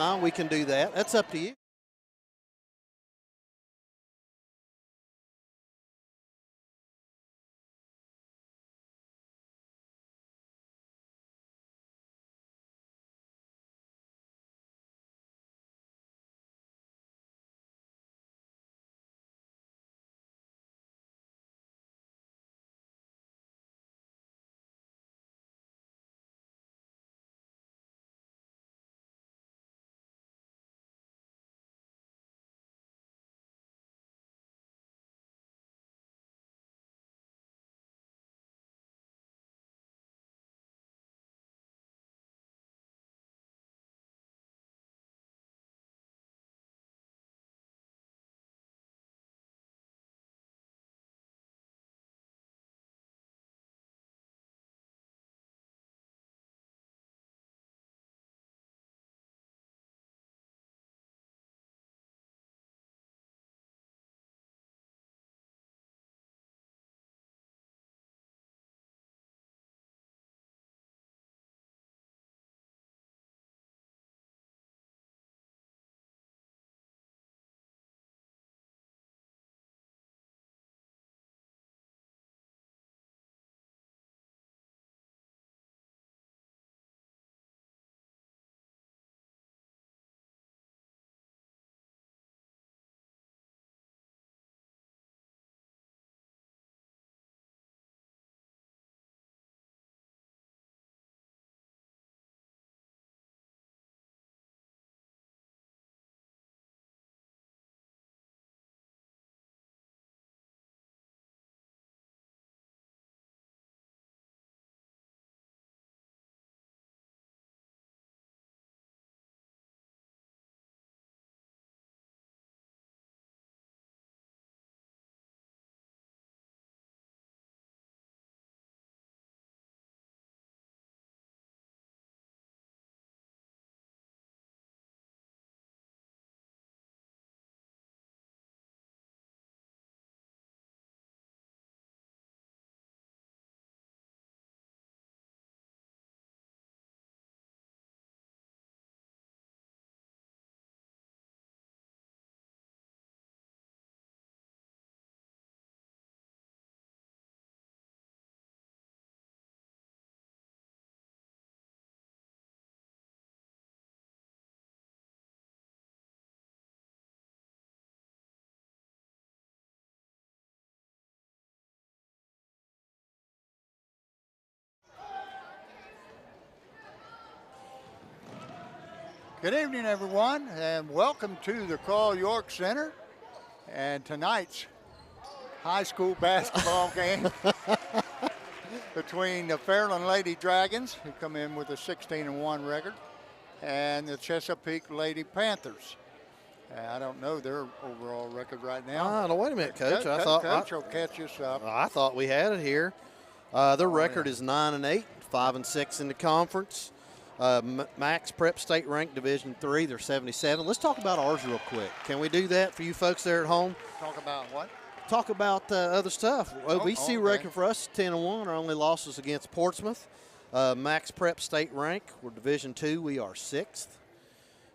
We can do that. That's up to you. Good evening, everyone, and welcome to the Carl York Center and tonight's high school basketball game between the Fairland Lady Dragons, who come in with a 16-1 record, and the Chesapeake Lady Panthers. I don't know their overall record right now. No, wait a minute, Coach. Coach will catch us up. I thought we had it here. Their record is 9-8, 5-6 in the conference. Max Prep State ranked Division III. They're 77. Let's talk about ours real quick. Can we do that for you folks there at home? Talk about what? Talk about other stuff. OVC okay. record for us is 10-1. Our only losses against Portsmouth. Max Prep State rank. We're Division II. We are 6th. Wow.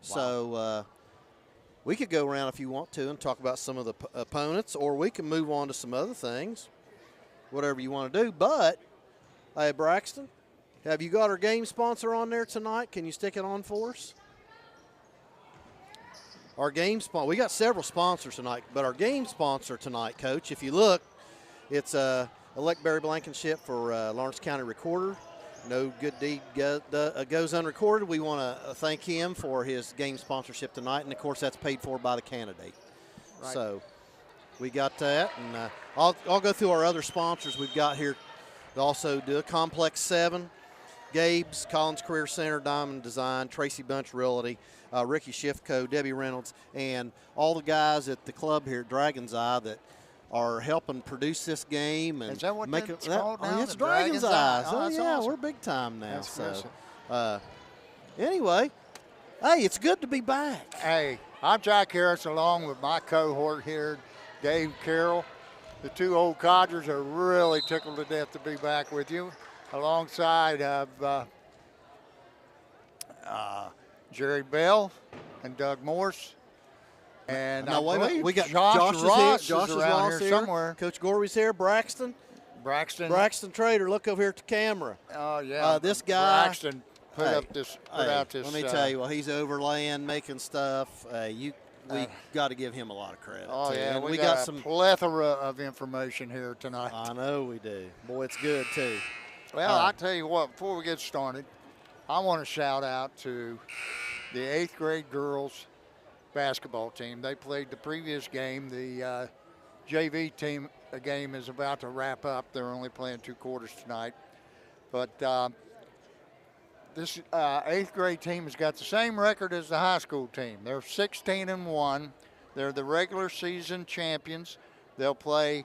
So we could go around if you want to and talk about some of the opponents, or we can move on to some other things, whatever you want to do. But, hey, Braxton, have you got our game sponsor on there tonight? Can you stick it on for us? Our game sponsor, we got several sponsors tonight, but our game sponsor tonight, Coach, if you look, it's Elect Barry Blankenship for Lawrence County Recorder. No good deed goes unrecorded. We want to thank him for his game sponsorship tonight, and, of course, that's paid for by the candidate. Right. So we got that, and I'll go through our other sponsors we've got here. They also do a Complex 7. Gabe's, Collins Career Center, Diamond Design, Tracy Bunch Realty, Ricky Schiffco, Debbie Reynolds, and all the guys at the club here at Dragon's Eye that are helping produce this game. And is that what make it's called now? It's Dragon's Eye. Oh, yeah, awesome. We're big time now. That's anyway, hey, it's good to be back. Hey, I'm Jack Harris along with my cohort here, Dave Carroll. The two old Codgers are really tickled to death to be back with you, alongside of Jerry Bell and Doug Morse. And now, wait a minute. We got Josh Ross Josh is around here somewhere. Coach Gorby's here. Braxton Trader, look over here at the camera. Oh, yeah. This guy. Braxton put out this. Let me tell you, while he's overlaying, making stuff, we got to give him a lot of credit. Oh, too. yeah. And we got some plethora of information here tonight. I know we do. Boy, it's good, too. Well, I tell you what, before we get started, I want to shout out to the 8th grade girls basketball team. They played the previous game. The JV team game is about to wrap up. They're only playing 2 quarters tonight. But this 8th grade team has got the same record as the high school team. They're 16-1. They're the regular season champions. They'll play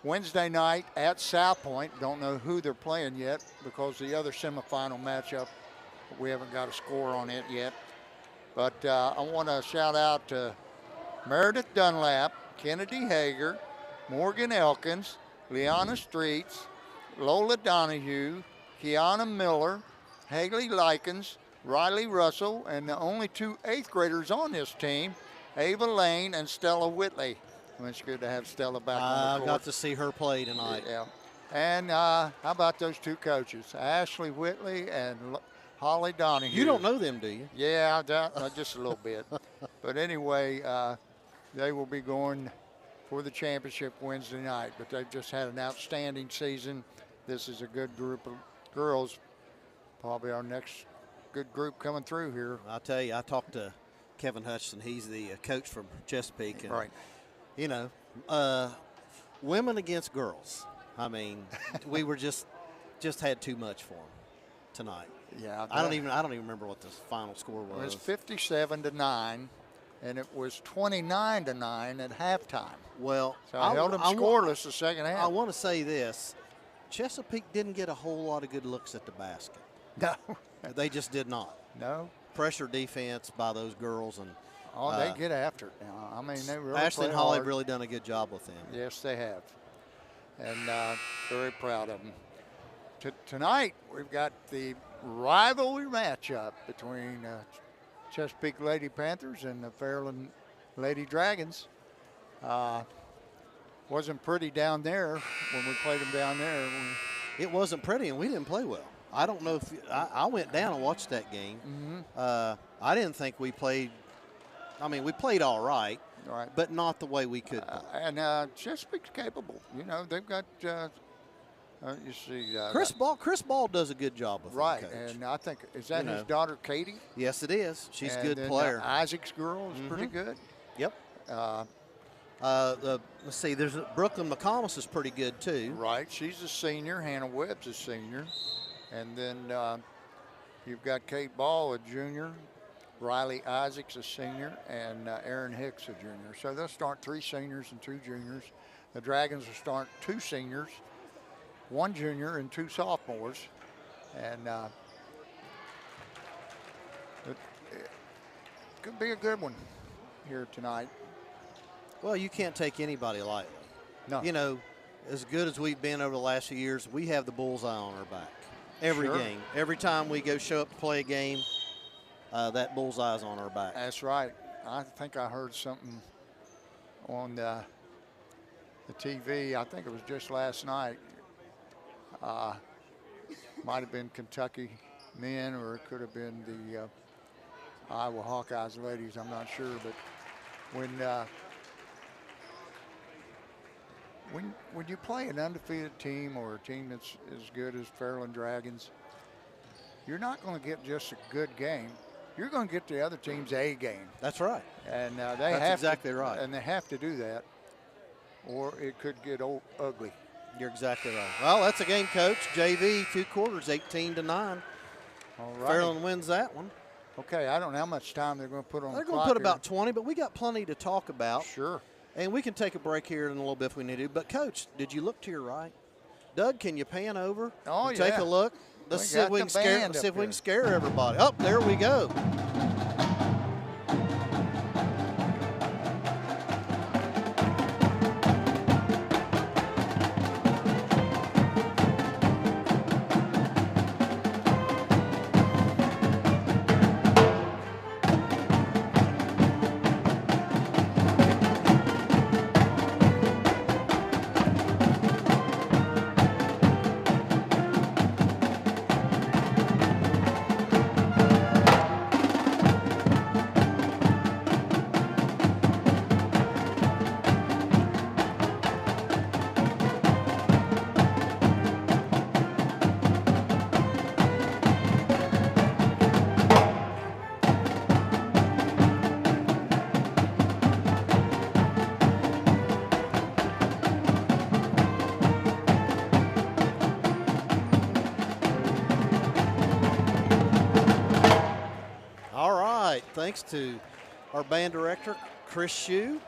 Wednesday night at South Point. Don't know who they're playing yet because the other semifinal matchup, we haven't got a score on it yet. But I want to shout out to Meredith Dunlap, Kennedy Hager, Morgan Elkins, Liana Streets, Lola Donahue, Kiana Miller, Haley Likens, Riley Russell, and the only 2 8th graders on this team, Ava Lane and Stella Whitley. It's good to have Stella back on the court. I got to see her play tonight. Yeah. And how about those 2 coaches, Ashley Whitley and Holly Donahue? You don't know them, do you? Yeah, just a little bit. But anyway, they will be going for the championship Wednesday night. But they've just had an outstanding season. This is a good group of girls. Probably our next good group coming through here. I'll tell you, I talked to Kevin Hutchinson. He's the coach from Chesapeake. And, right. You know, women against girls. I mean, we were just had too much for them tonight. Yeah, I don't even remember what the final score was. It was 57-9, and it was 29-9 at halftime. Well, so I held them scoreless the second half. I want to say this: Chesapeake didn't get a whole lot of good looks at the basket. No, they just did not. No pressure defense by those girls, and they get after it now. I mean, they really. Ashley and Holly have really done a good job with them. Yes, they have, and very proud of them. Tonight we've got the rivalry matchup between Chesapeake Lady Panthers and the Fairland Lady Dragons. Wasn't pretty down there when we played them down there. It wasn't pretty, and we didn't play well. I don't know if I went down and watched that game. Mm-hmm. I didn't think we played. I mean, we played all right, but not the way we could. And Chesapeake's capable. You know, they've got. You see, Chris Ball does a good job with right, him, Coach. And I think is that his daughter Katie? Yes, it is. She's a good then, player. Isaac's girl is pretty good. Yep. Let's see. There's Brooklyn McComas is pretty good too. Right, she's a senior. Hannah Webb's a senior, and then you've got Kate Ball, a junior. Riley Isaac's a senior, and Aaron Hicks a junior. So they'll start 3 seniors and 2 juniors. The Dragons will start 2 seniors, 1 junior, and 2 sophomores. And it could be a good one here tonight. Well, you can't take anybody lightly. No. You know, as good as we've been over the last few years, we have the bullseye on our back. Every game. Every time we go show up to play a game, that bullseye's on our back. That's right. I think I heard something on the TV. I think it was just last night. Might have been Kentucky men, or it could have been the Iowa Hawkeyes ladies. I'm not sure, but when you play an undefeated team or a team that's as good as Fairland Dragons, you're not going to get just a good game. You're going to get the other team's A game. That's right. And that's have exactly right. And they have to do that, or it could get ugly. You're exactly right. Well, that's a game, Coach. JV, 2 quarters, 18-9. All right. Fairland wins that one. Okay, I don't know how much time they're going to put on the clock. They're going to put about 20, but we got plenty to talk about. Sure. And we can take a break here in a little bit if we need to. But, Coach, did you look to your right? Doug, can you pan over? Oh, yeah. Take a look. Let's see if we can scare everybody. Oh, there we go. right. Thanks to our band director, Chris Shue.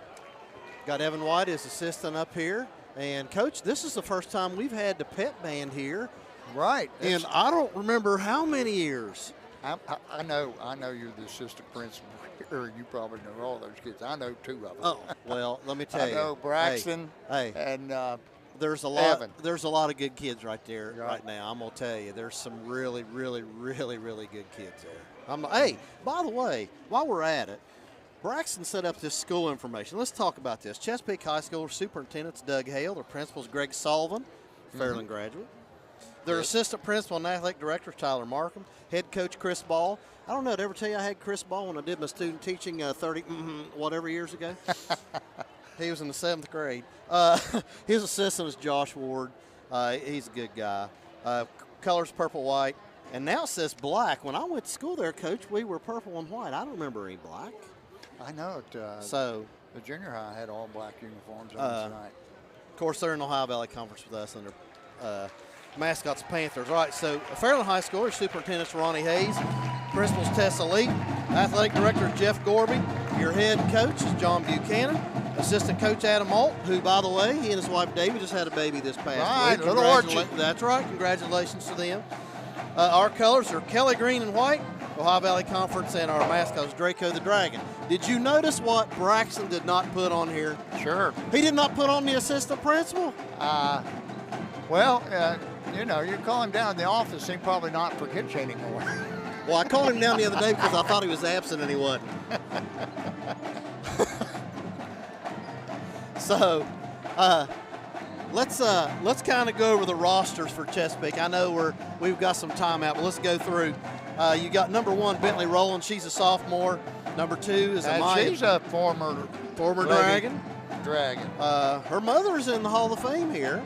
Got Evan White as assistant up here. And, Coach, this is the first time we've had the pet band here. Right. And I don't remember how many years. I know you're the assistant principal here. You probably know all those kids. I know 2 of them. Oh, well, let me tell you. I know Braxton hey, and there's a lot. Evan. There's a lot of good kids right there right now. I'm gonna tell you, there's some really, really, really, really good kids there. Hey, by the way, while we're at it, Braxton set up this school information. Let's talk about this. Chesapeake High School superintendent's Doug Hale. Their principal's Greg Sullivan, Fairland graduate. Their assistant principal and athletic director is Tyler Markham. Head coach Chris Ball. I don't know, did I ever tell you I had Chris Ball when I did my student teaching 30 whatever years ago? He was in the 7th grade. His assistant is Josh Ward. He's a good guy. Colors purple, white. And now it says black. When I went to school there, Coach, we were purple and white. I don't remember any black. I know it. So the junior high had all black uniforms on tonight. Of course, they're in the Ohio Valley Conference with us, and their mascots Panthers. All right, so Fairland High School, superintendent's Ronnie Hayes, principal's Tessa Lee, athletic director Jeff Gorby, your head coach is John Buchanan, assistant coach Adam Alt, who, by the way, he and his wife Davy just had a baby this past week. Little Archie. That's right. Congratulations to them. Our colors are Kelly green and white, Ohio Valley Conference, and our mascot is Draco the Dragon. Did you notice what Braxton did not put on here? Sure. He did not put on the assistant principal? Well, you know, you call him down in the office, he probably not forget you anymore. Well, I called him down the other day because I thought he was absent and he wasn't. So, let's kind of go over the rosters for Chesapeake. I know we've got some time out, but let's go through. You got number 1, Bentley Rowland. She's a sophomore. Number 2 is Amaya. She's a former Dragon. Her mother's in the Hall of Fame here.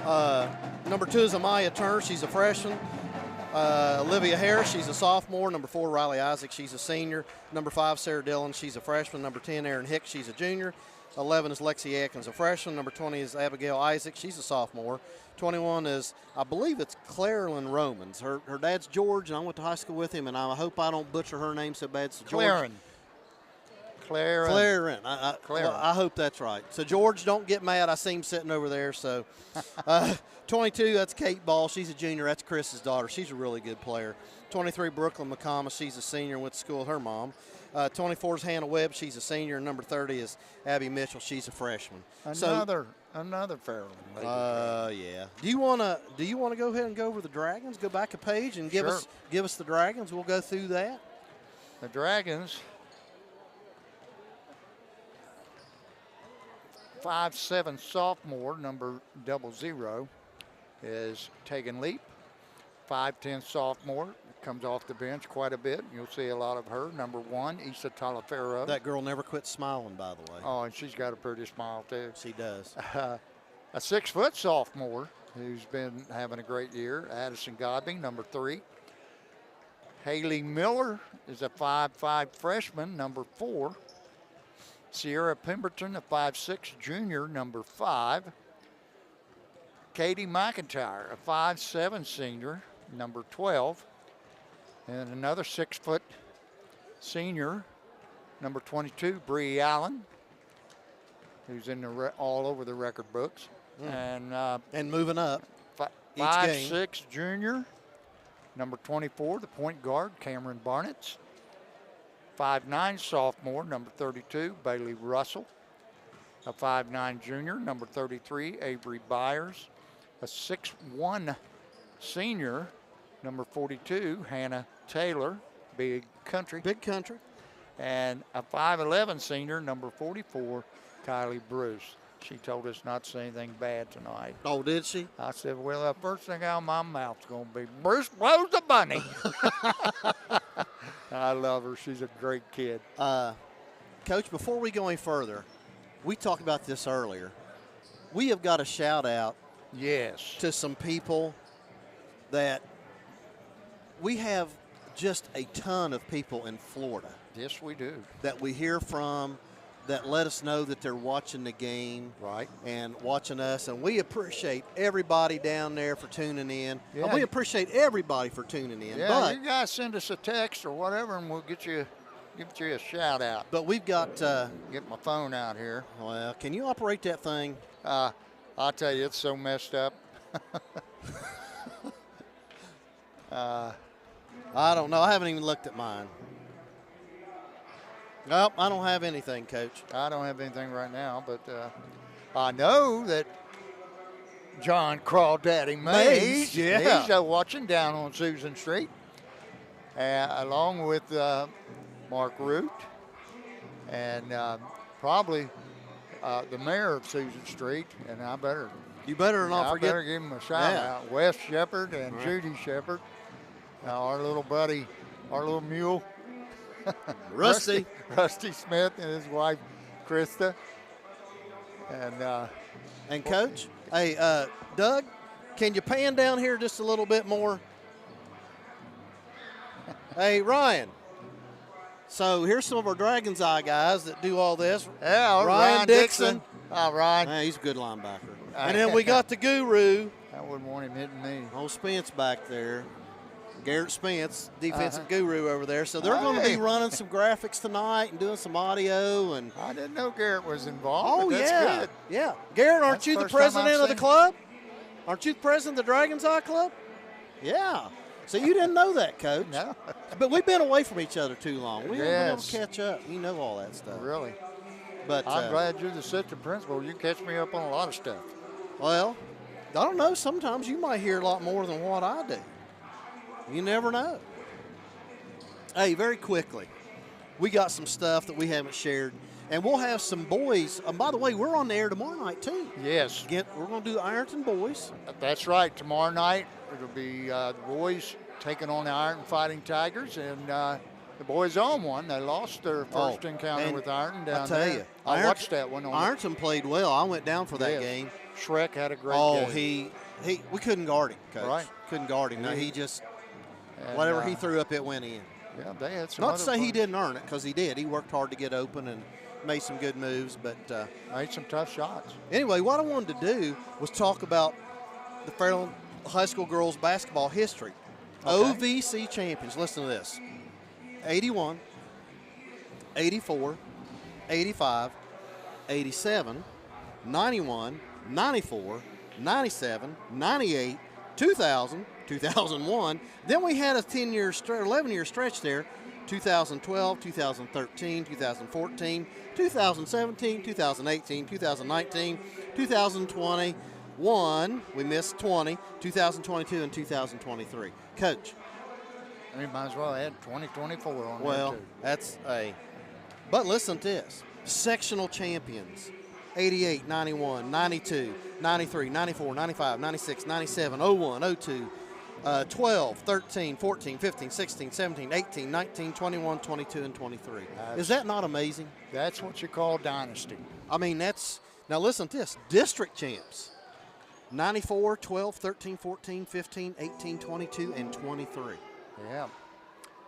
Number 2 is Amaya Turner. She's a freshman. Olivia Harris, she's a sophomore. Number 4, Riley Isaac, she's a senior. Number 5, Sarah Dillon, she's a freshman. Number 10, Erin Hicks, she's a junior. 11 is Lexi Atkins, a freshman. Number 20 is Abigail Isaac, she's a sophomore. 21 is, I believe it's Clarilyn Romans. Her dad's George, and I went to high school with him, and I hope I don't butcher her name so bad. So George. Clarin. I hope that's right. So, George, don't get mad. I see him sitting over there. So, 22, that's Kate Ball. She's a junior. That's Chris's daughter. She's a really good player. 23, Brooklyn McComas. She's a senior and went to school with her mom. 24 is Hannah Webb. She's a senior. And number 30 is Abby Mitchell. She's a freshman. Another Fairland lady. Yeah. Do you want to go ahead and go over the Dragons? Go back a page and give us the Dragons. We'll go through that. The Dragons. 5'7" sophomore, number 00, is Tegan Leap. 5'10" sophomore, comes off the bench quite a bit. You'll see a lot of her. Number 1, Issa Talaferro. That girl never quits smiling, by the way. Oh, and she's got a pretty smile, too. She does. A 6-foot sophomore who's been having a great year, Addison Godby, number 3. Haley Miller is a 5'5" freshman, number 4. Sierra Pemberton, a 5'6" junior, number 5. Katie McIntyre, a 5'7" senior, number 12. And another 6-foot senior, number 22, Bree Allen, who's in all over the record books. And moving up. 5'6" junior, number 24, the point guard, Cameron Barnett. 5'9" sophomore, number 32, Bailey Russell. A 5'9" junior, number 33, Avery Byers. A 6'1" senior, number 42, Hannah Taylor, Big Country. And a 5'11" senior, number 44, Kylie Bruce. She told us not to say anything bad tonight. Oh, did she? I said, well, the first thing out of my mouth's going to be, Bruce blows the bunny. I love her. She's a great kid. Coach, before we go any further, we talked about this earlier. We have got a shout out to some people that we have just a ton of people in Florida. Yes, we do. That we hear from that let us know that they're watching the game, Right. and watching us, and we appreciate everybody down there for tuning in. Yeah. And we appreciate everybody for tuning in. Yeah, but you guys send us a text or whatever, and we'll give you a shout out. But we've got. Get my phone out here. Well, can you operate that thing? I'll tell you, it's so messed up. I don't know. I haven't even looked at mine. Nope, I don't have anything, Coach. I don't have anything right now, but I know that John Crawdaddy Mays, yeah. he's watching down on Susan Street, along with Mark Root, and probably the mayor of Susan Street, and You better not forget. I better give him a shout out. Wes Shepard and Judy Shepard, our little buddy, our little mule. Rusty Smith and his wife, Krista. And Coach, hey, Doug, can you pan down here just a little bit more? Hey, Ryan. So here's some of our Dragon's Eye guys that do all this. Yeah, Ryan Dixon. Ryan. Man, he's a good linebacker. And then we got the guru. I wouldn't want him hitting me. Old Spence back there. Garrett Spence, defensive guru over there. So they're going to be running some graphics tonight and doing some audio. And I didn't know Garrett was involved. Oh, but that's yeah. good. Yeah. Garrett, aren't you the president of the club? Aren't you the president of the Dragon's Eye Club? Yeah. So you didn't know that, Coach. No. But we've been away from each other too long. We haven't been able Yes. to catch up. You know all that stuff. Really? But I'm glad you're the assistant principal. You catch me up on a lot of stuff. Well, I don't know. Sometimes you might hear a lot more than what I do. You never know. Hey, very quickly, we got some stuff that we haven't shared, and we'll have some boys. By the way, we're on the air tomorrow night, too. Yes. We're going to do Ironton boys. That's right. Tomorrow night, it'll be the boys taking on the Ironton Fighting Tigers, and the boys own one. They lost their first encounter with Ironton down there. I tell you, I watched that one. Ironton played well. I went down for that game. Shrek had a great game. We couldn't guard him, Coach. Right. Couldn't guard him. No, he just, whatever he threw up, it went in. Yeah, they had some. Not to say he didn't earn it, because he did. He worked hard to get open and made some good moves, but made some tough shots. Anyway, what I wanted to do was talk about the Fairland High School girls basketball history. Okay. OVC champions. Listen to this: 81, 84, 85, 87, 91, 94, 97, 98, 2000, 2001. Then we had a 11-year stretch there. 2012, 2013, 2014, 2017, 2018, 2019, 2021. We missed 20, 2022, and 2023. Coach. We might as well add 2024 on there, Well, too. that's a. But listen to this: sectional champions. 88, 91, 92, 93, 94, 95, 96, 97, 01, 02, 12, 13, 14, 15, 16, 17, 18, 19, 21, 22, and 23. Is that not amazing? That's what you call dynasty. I mean, now listen to this. District champs. 94, 12, 13, 14, 15, 18, 22, and 23. Yeah.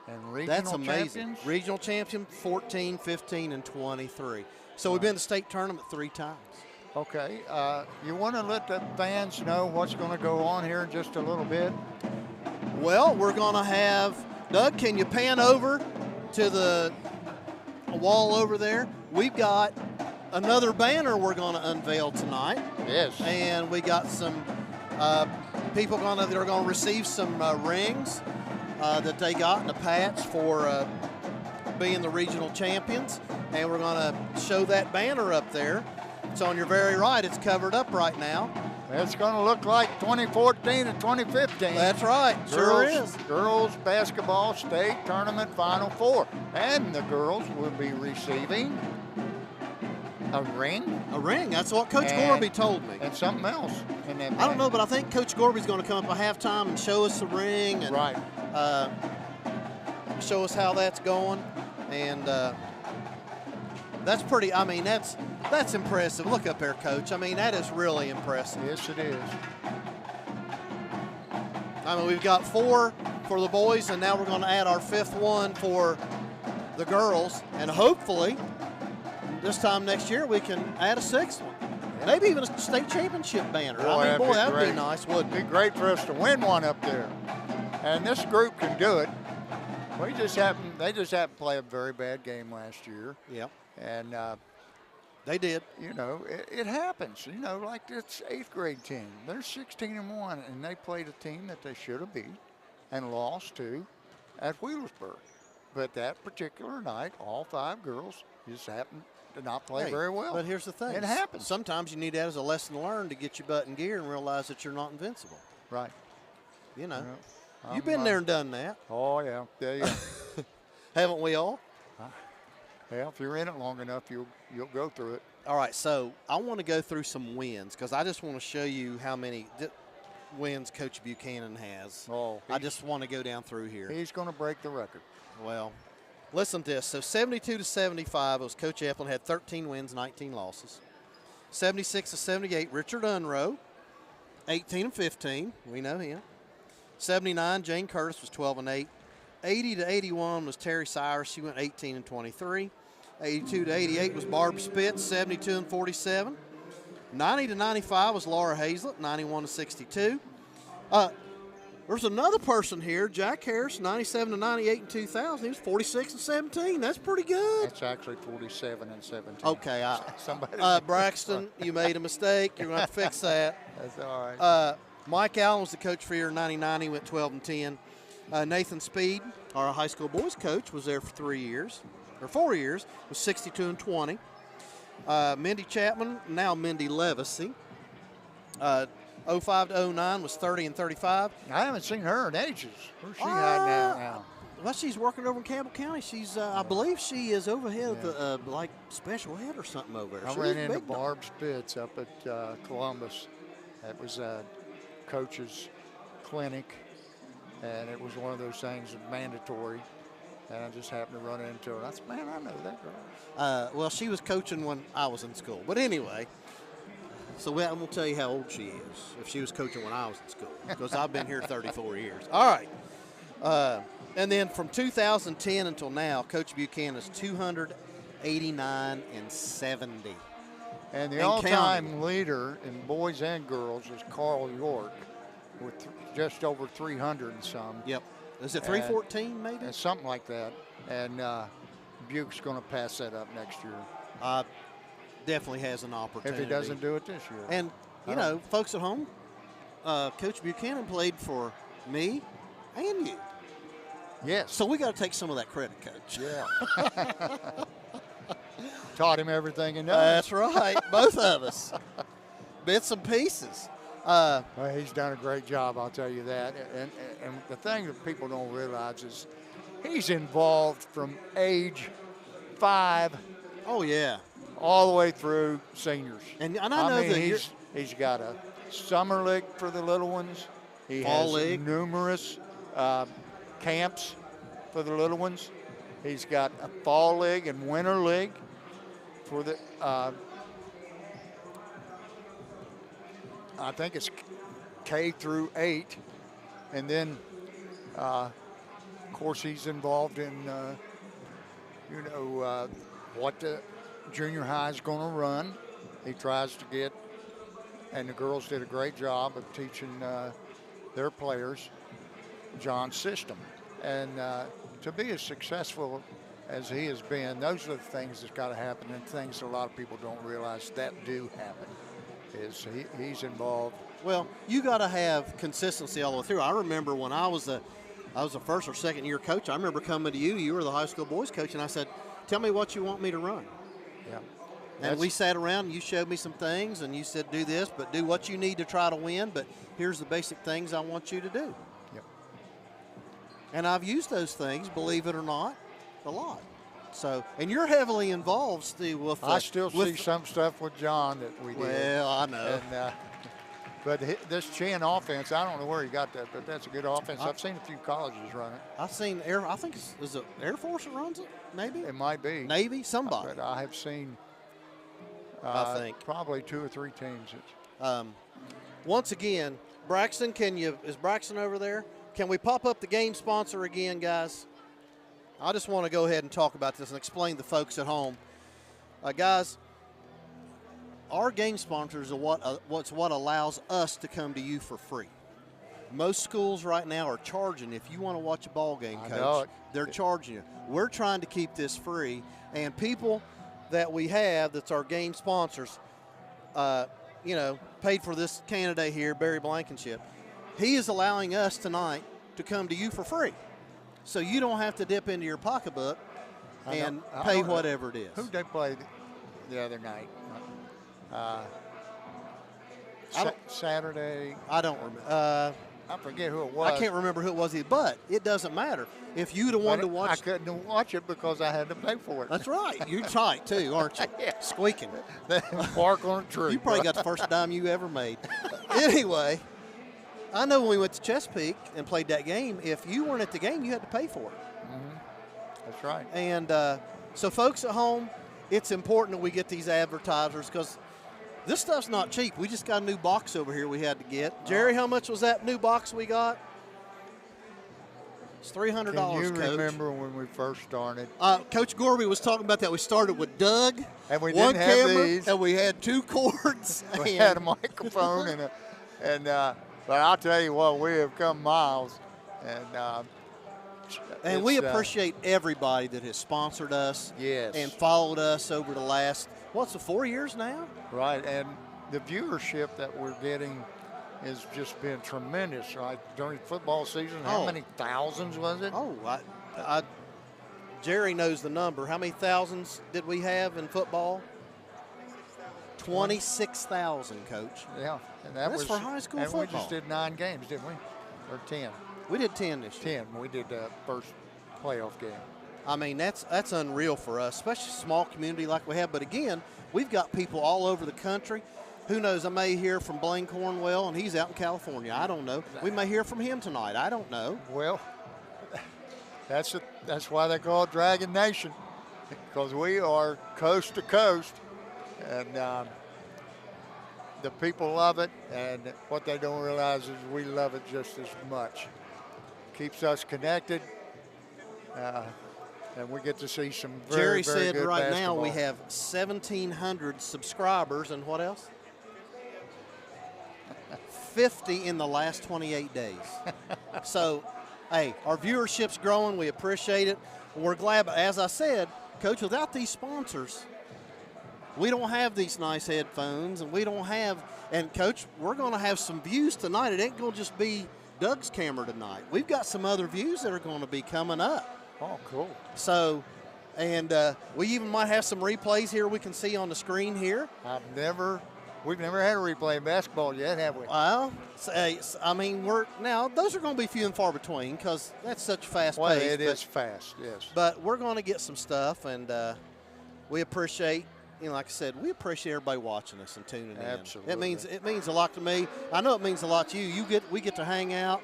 And regional That's amazing. champions? Regional champion, 14, 15, and 23. So we've been to the state tournament 3 times. Okay. You want to let the fans know what's going to go on here in just a little bit? Well, we're going to have, Doug, can you pan over to the wall over there? We've got another banner we're going to unveil tonight. Yes. And we got some people that are going to receive some rings that they got in the patch for being the regional champions. And we're going to show that banner up there. It's on your very right. It's covered up right now. It's going to look like 2014 and 2015. That's right. Sure is. Girls basketball state tournament Final Four. And the girls will be receiving a ring. A ring. That's what Coach Gorby told me. And something else. In that I don't know, but I think Coach Gorby's going to come up at halftime and show us the ring. And, right. Show us how that's going. And that's pretty, I mean, that's impressive. Look up there, Coach. I mean, that is really impressive. Yes, it is. I mean, we've got 4 for the boys, and now we're going to add our 5th one for the girls. And hopefully this time next year we can add a 6th one. Maybe even a state championship banner. Boy, that would great. be nice, wouldn't it? It'd be great for us to win one up there. And this group can do it. They just happened to play a very bad game last year. Yep. And they did. You know, it happens. You know, like this 8th grade team. They're 16-1, and they played a team that they should have beat and lost to at Wheelersburg. But that particular night, all 5 girls just happened to not play very well. But here's the thing. It happens. Sometimes you need that as a lesson learned to get your butt in gear and realize that you're not invincible. Right. You know. You've been there and done that. Oh, yeah. There you go. Haven't we all? Well, if you're in it long enough, you'll go through it. All right, so I want to go through some wins because I just want to show you how many wins Coach Buchanan has. Oh, I just want to go down through here. He's going to break the record. Well, listen to this. So 72-75, it was Coach Eflin had 13 wins, 19 losses. 76-78, Richard Unroe, 18-15. We know him. 79, Jane Curtis was 12-8. 80-81 was Terry Cyrus. She went 18-23. 82-88 was Barb Spitz, 72-47. 90-95 was Laura Hazlett, 91-62. There's another person here, Jack Harris, 97-98 in 2000. He was 46-17. That's pretty good. That's actually 47-17. Okay, Somebody. Braxton, you made a mistake. You're going to have to fix that. That's all right. Mike Allen was the coach for year 99. He went 12-10. Nathan Speed, our high school boys coach, was there for 4 years, was 62-20. Mindy Chapman, now Mindy Levacy, 05-09 was 30-35. I haven't seen her in ages. Where's she hiding out now? Well, she's working over in Campbell County. She's, I believe, she is overhead of the like special head or something over there. I ran into Barb Spitz up at Columbus. That was a coach's clinic. And it was one of those things that mandatory. And I just happened to run into her. And I said, man, I know that girl. Well, she was coaching when I was in school. But anyway, so I'm going to tell you how old she is, if she was coaching when I was in school, because I've been here 34 years. All right. And then from 2010 until now, Coach Buchanan is 289-70. And the all-time leader in boys and girls is Carl York with just over 300 and some. Yep. Is it 314 maybe? Something like that. And Buke's going to pass that up next year. Definitely has an opportunity. If he doesn't do it this year. And, you know, folks at home, Coach Buchanan played for me and you. Yes. So we got to take some of that credit, Coach. Yeah. Taught him everything he knows. That's right. Both of us. Bits and pieces. Well, he's done a great job, I'll tell you that. And the thing that people don't realize is he's involved from age 5. Oh, yeah. All the way through seniors. And I know that he's got a summer league for the little ones. He Fall has league. Numerous camps for the little ones. He's got a fall league and winter league for the I think it's K through 8. And then, of course, he's involved in, what the junior high is going to run. He tries to get, and the girls did a great job of teaching their players John's system. And to be as successful as he has been, those are the things that's got to happen, and things a lot of people don't realize that do happen. Is he's involved. Well, you got to have consistency all the way through. I remember when I was a first or second year coach. I remember coming to you. You were the high school boys coach, and I said, "Tell me what you want me to run." Yeah. And we sat around, and you showed me some things, and you said, "Do this, but do what you need to try to win. But here's the basic things I want you to do." Yep. And I've used those things, believe it or not, a lot. So, and you're heavily involved still with. I still see some stuff with John that we did. Well, I know. And, but this Chin offense, I don't know where he got that, but that's a good offense. I've seen a few colleges run it. I've seen I think is it Air Force that runs it? Maybe. It might be Navy, somebody. But I have seen. I think probably 2 or 3 teams. Once again, Braxton, is Braxton over there? Can we pop up the game sponsor again, guys? I just want to go ahead and talk about this and explain to the folks at home. Guys, our game sponsors are what allows us to come to you for free. Most schools right now are charging. If you want to watch a ball game, Coach, they're charging you. We're trying to keep this free, and people that we have that's our game sponsors, paid for this candidate here, Barry Blankenship. He is allowing us tonight to come to you for free. So you don't have to dip into your pocketbook and pay whatever it is. Who they played the other night? Saturday. I don't remember. I forget who it was. I can't remember who it was either, but it doesn't matter. If you'd have wanted to watch. I couldn't watch it because I had to pay for it. That's right. You're tight, too, aren't you? Yeah. Squeaking. Bark on a tree. You probably got the first dime you ever made. Anyway, I know when we went to Chesapeake and played that game, if you weren't at the game, you had to pay for it. Mm-hmm. That's right. And so, folks at home, it's important that we get these advertisers because this stuff's not cheap. We just got a new box over here we had to get. Jerry, how much was that new box we got? It's $300, Can you Coach. remember when we first started? Coach Gorby was talking about that. We started with Doug, and we one didn't have camera, these. and we had 2 cords. We had a microphone, but I'll tell you what, we have come miles. And we appreciate everybody that has sponsored us and followed us over the last, 4 years now? Right, and the viewership that we're getting has just been tremendous, right? During football season, how many thousands was it? Jerry knows the number. How many thousands did we have in football? 26,000, Coach. Yeah. And that's for high school football. And we just did 9 games, didn't we? Or 10? We did 10 this year. 10. We did the first playoff game. I mean, that's unreal for us, especially a small community like we have. But, again, we've got people all over the country. Who knows, I may hear from Blaine Cornwell, and he's out in California. I don't know. We may hear from him tonight. I don't know. Well, that's why they call it Dragon Nation, because we are coast to coast. And the people love it, and what they don't realize is we love it just as much. Keeps us connected. And we get to see some very, Jerry very said good right basketball. now we have 1,700 subscribers, and what else? 50 in the last 28 days. So, hey, our viewership's growing. We appreciate it. We're glad. But as I said, Coach, without these sponsors, we don't have these nice headphones, and we don't have – and, Coach, we're going to have some views tonight. It ain't going to just be Doug's camera tonight. We've got some other views that are going to be coming up. Oh, cool. So, and we even might have some replays here we can see on the screen here. We've never had a replay in basketball yet, have we? Well, I mean, those are going to be few and far between because that's such fast pace. Well, it is fast, yes. But we're going to get some stuff, and we appreciate, like I said, we appreciate everybody watching us and tuning in. Absolutely. It means a lot to me. I know it means a lot to you. We get to hang out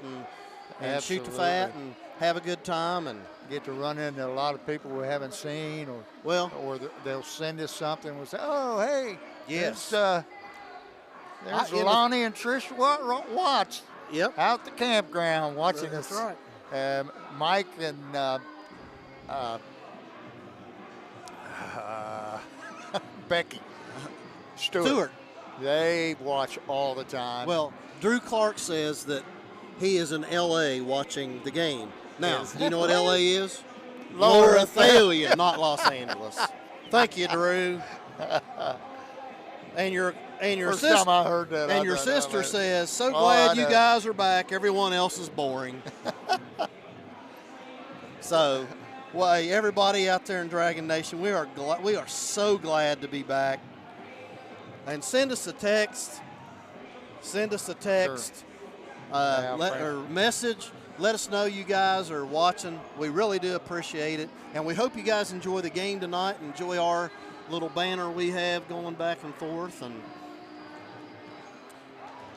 and shoot the fat and have a good time and get to run into a lot of people we haven't seen, or they'll send us something. We'll say, "Oh, hey, yes, there's Lonnie and Trish Watts out at the campground watching us." That's right. Mike and Becky Stewart. They watch all the time. Well, Drew Clark says that he is in L.A. watching the game. Now, do you know what L.A. is? Lower Athalia, not Los Angeles. Thank you, Drew. And your First sister, time I heard that, and your sister says, "So glad you guys are back. Everyone else is boring." So, well, hey, everybody out there in Dragon Nation, we are so glad to be back. And send us a text. Sure. Or message. Let us know you guys are watching. We really do appreciate it. And we hope you guys enjoy the game tonight and enjoy our little banner we have going back and forth. And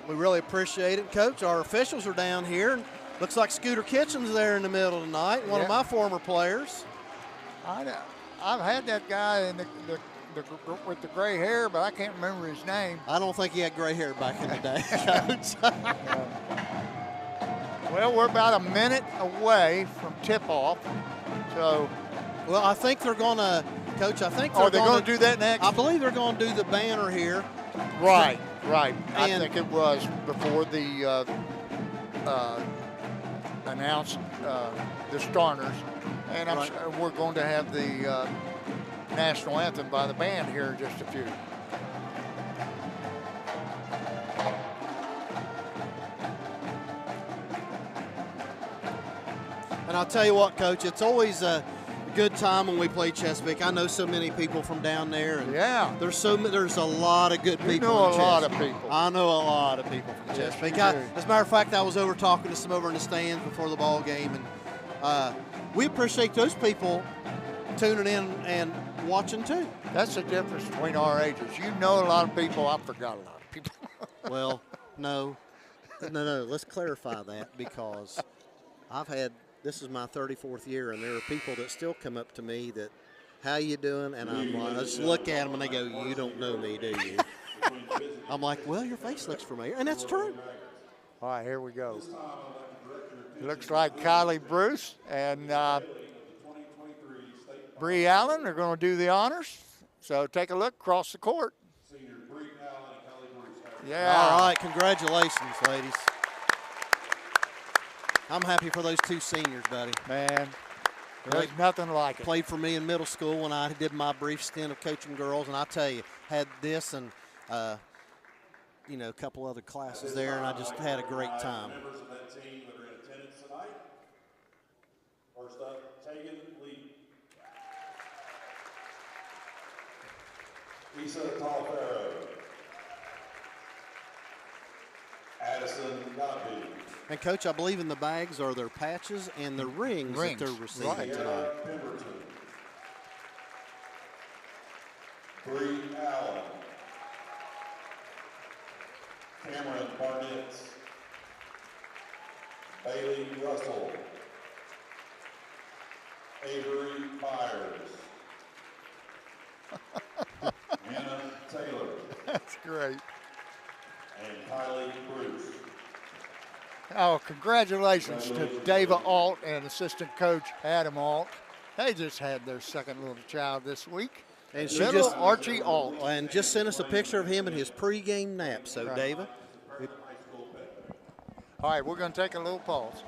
we really appreciate it. Coach, our officials are down here. Looks like Scooter Kitchen's there in the middle tonight, one of my former players. I've had that guy with the gray hair, but I can't remember his name. I don't think he had gray hair back in the day, Coach. Well, we're about a minute away from tip-off, so. Well, I think they're going to Coach, I think they're going to do that next? I believe they're going to do the banner here. Right. I think it was before the announced the starters. And I'm sure we're going to have the national anthem by the band here in just a few. And I'll tell you what, Coach, it's always a good time when we play Chesapeake. I know so many people from down there. And yeah. There's a lot of good people. You know a lot of people. I know a lot of people from Chesapeake. As a matter of fact, I was over talking to some over in the stands before the ball game, and we appreciate those people tuning in and watching too. That's the difference between our ages. You know a lot of people. I forgot a lot of people. Well, no. Let's clarify that, because this is my 34th year, and there are people that still come up to me that, how you doing? And I'm like, I just look at them and they go, you don't know me, do you? I'm like, well, your face looks familiar, and that's true. All right, here we go. Looks like Kylie Bruce and Bree Allen are going to do the honors. So take a look across the court. Yeah. All right, congratulations, ladies. I'm happy for those two seniors, buddy. Man, there's nothing like it. Played for me in middle school when I did my brief stint of coaching girls, and I tell you, had this and a couple other classes there, and I just had a great time. Members of that team that are in attendance tonight. First up, Tegan Lee. Lisa Talfaro. Addison Godby. And, Coach, I believe in the bags are their patches and the rings that they're receiving tonight. Bree Allen. Cameron Barnett. Bailey Russell. Avery Myers. Hannah Taylor. That's great. And Kylie Bruce. Oh, congratulations to Dava Alt and assistant coach Adam Alt. They just had their second little child this week. And she little just Archie Alt. And just sent us a picture of him in his pregame nap. So, right. Dava. All right, we're going to take a little pause.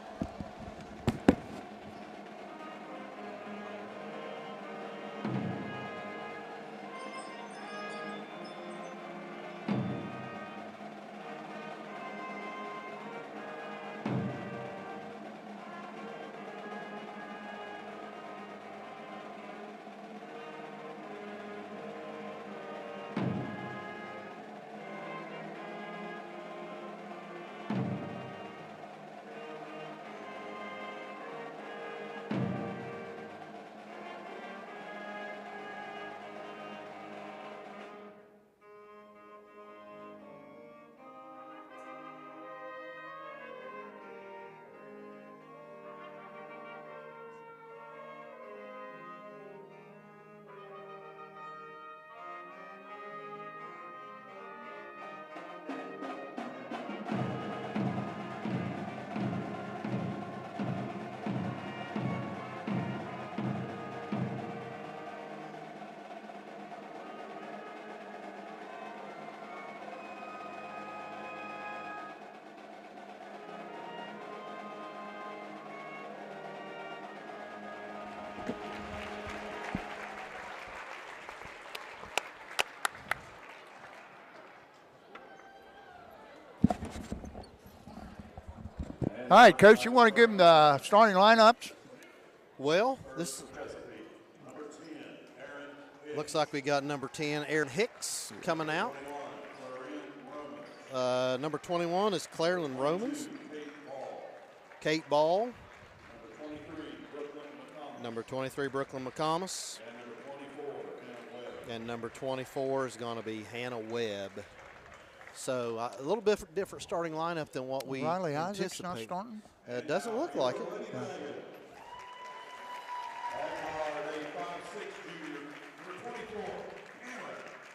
All right, Coach, you want to give them the starting lineups? Well, this looks like we got number 10, Aaron Hicks, coming out. Number 21 is Fairland Romans. Kate Ball. Number 23, Brooklyn McComas. And number 24 is going to be Hannah Webb. So a little bit different starting lineup than what we Riley Isaac's not anticipated. starting? It doesn't look like it. Yeah.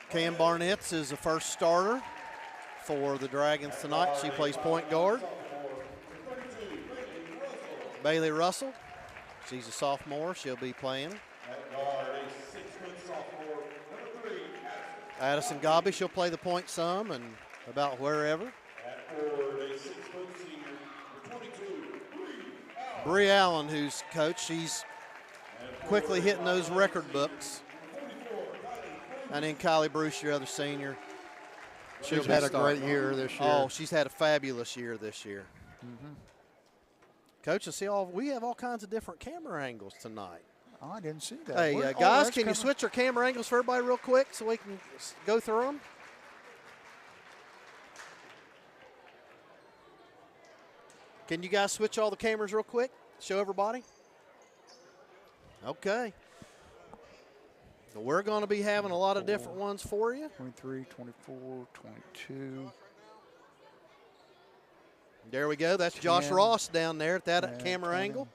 Cam Barnett is the first starter for the Dragons tonight. She plays point guard. Bailey Russell, she's a sophomore. She'll be playing. At guard, sophomore, number 3, Addison Gobby, she'll play the point some and about wherever. At forward, a 6-foot senior, number 22, Bree Allen, who's coach, she's quickly hitting those record books. And then Kylie Bruce, your other senior. She's had a great year this year. Oh, she's had a fabulous year this year. Coach, we have all kinds of different camera angles tonight. Oh, I didn't see that. Hey, guys, can you switch our camera angles for everybody real quick so we can go through them? Can you guys switch all the cameras real quick? Show everybody? Okay. We're going to be having a lot of different ones for you. 23, 24, 22. There we go. That's 10. Josh Ross down there at that camera 20. angle.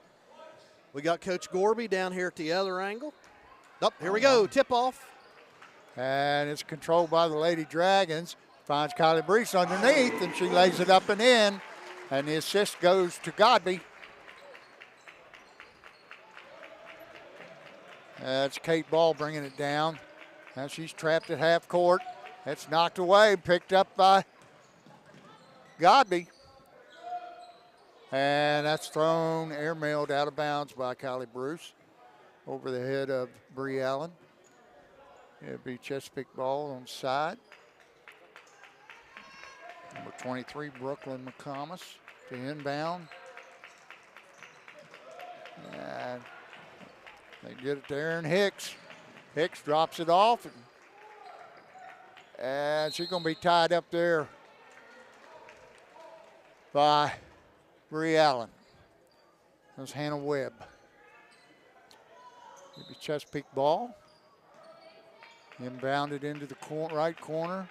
We got Coach Gorby down here at the other angle. Oh, here we go. Tip off. And it's controlled by the Lady Dragons. Finds Kylie Bruce underneath, and she lays it up and in. And the assist goes to Godby. That's Kate Ball bringing it down. Now she's trapped at half court. It's knocked away, picked up by Godby. And that's thrown, airmailed out of bounds by Kylie Bruce over the head of Bree Allen. It'll be Chesapeake ball on the side. Number 23, Brooklyn McComas to inbound. And they get it to Aaron Hicks. Hicks drops it off. And she's going to be tied up there by Bree Allen. That's Hannah Webb. It'll be Chesapeake ball. Inbounded into the right corner.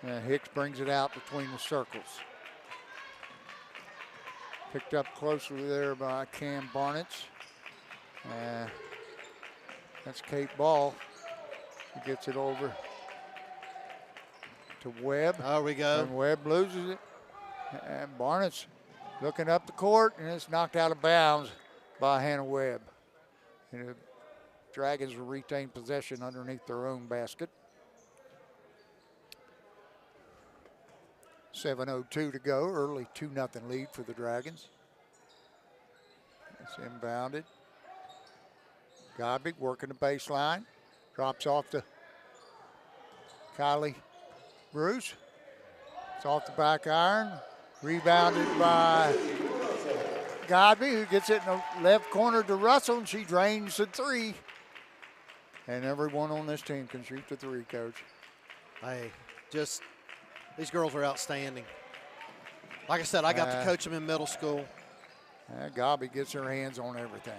And Hicks brings it out between the circles. Picked up closely there by Cam Barnett. That's Kate Ball. She gets it over to Webb. There we go. And Webb loses it. And Barnett's looking up the court, and it's knocked out of bounds by Hannah Webb. And the Dragons will retain possession underneath their own basket. 7:02 to go. Early 2-0 lead for the Dragons. It's inbounded. Godby working the baseline. Drops off to Kylie Bruce. It's off the back iron. Rebounded by Godby, who gets it in the left corner to Russell, and she drains the three. And everyone on this team can shoot the three, Coach. Hey, these girls are outstanding. Like I said, I got to coach them in middle school. Godby gets her hands on everything.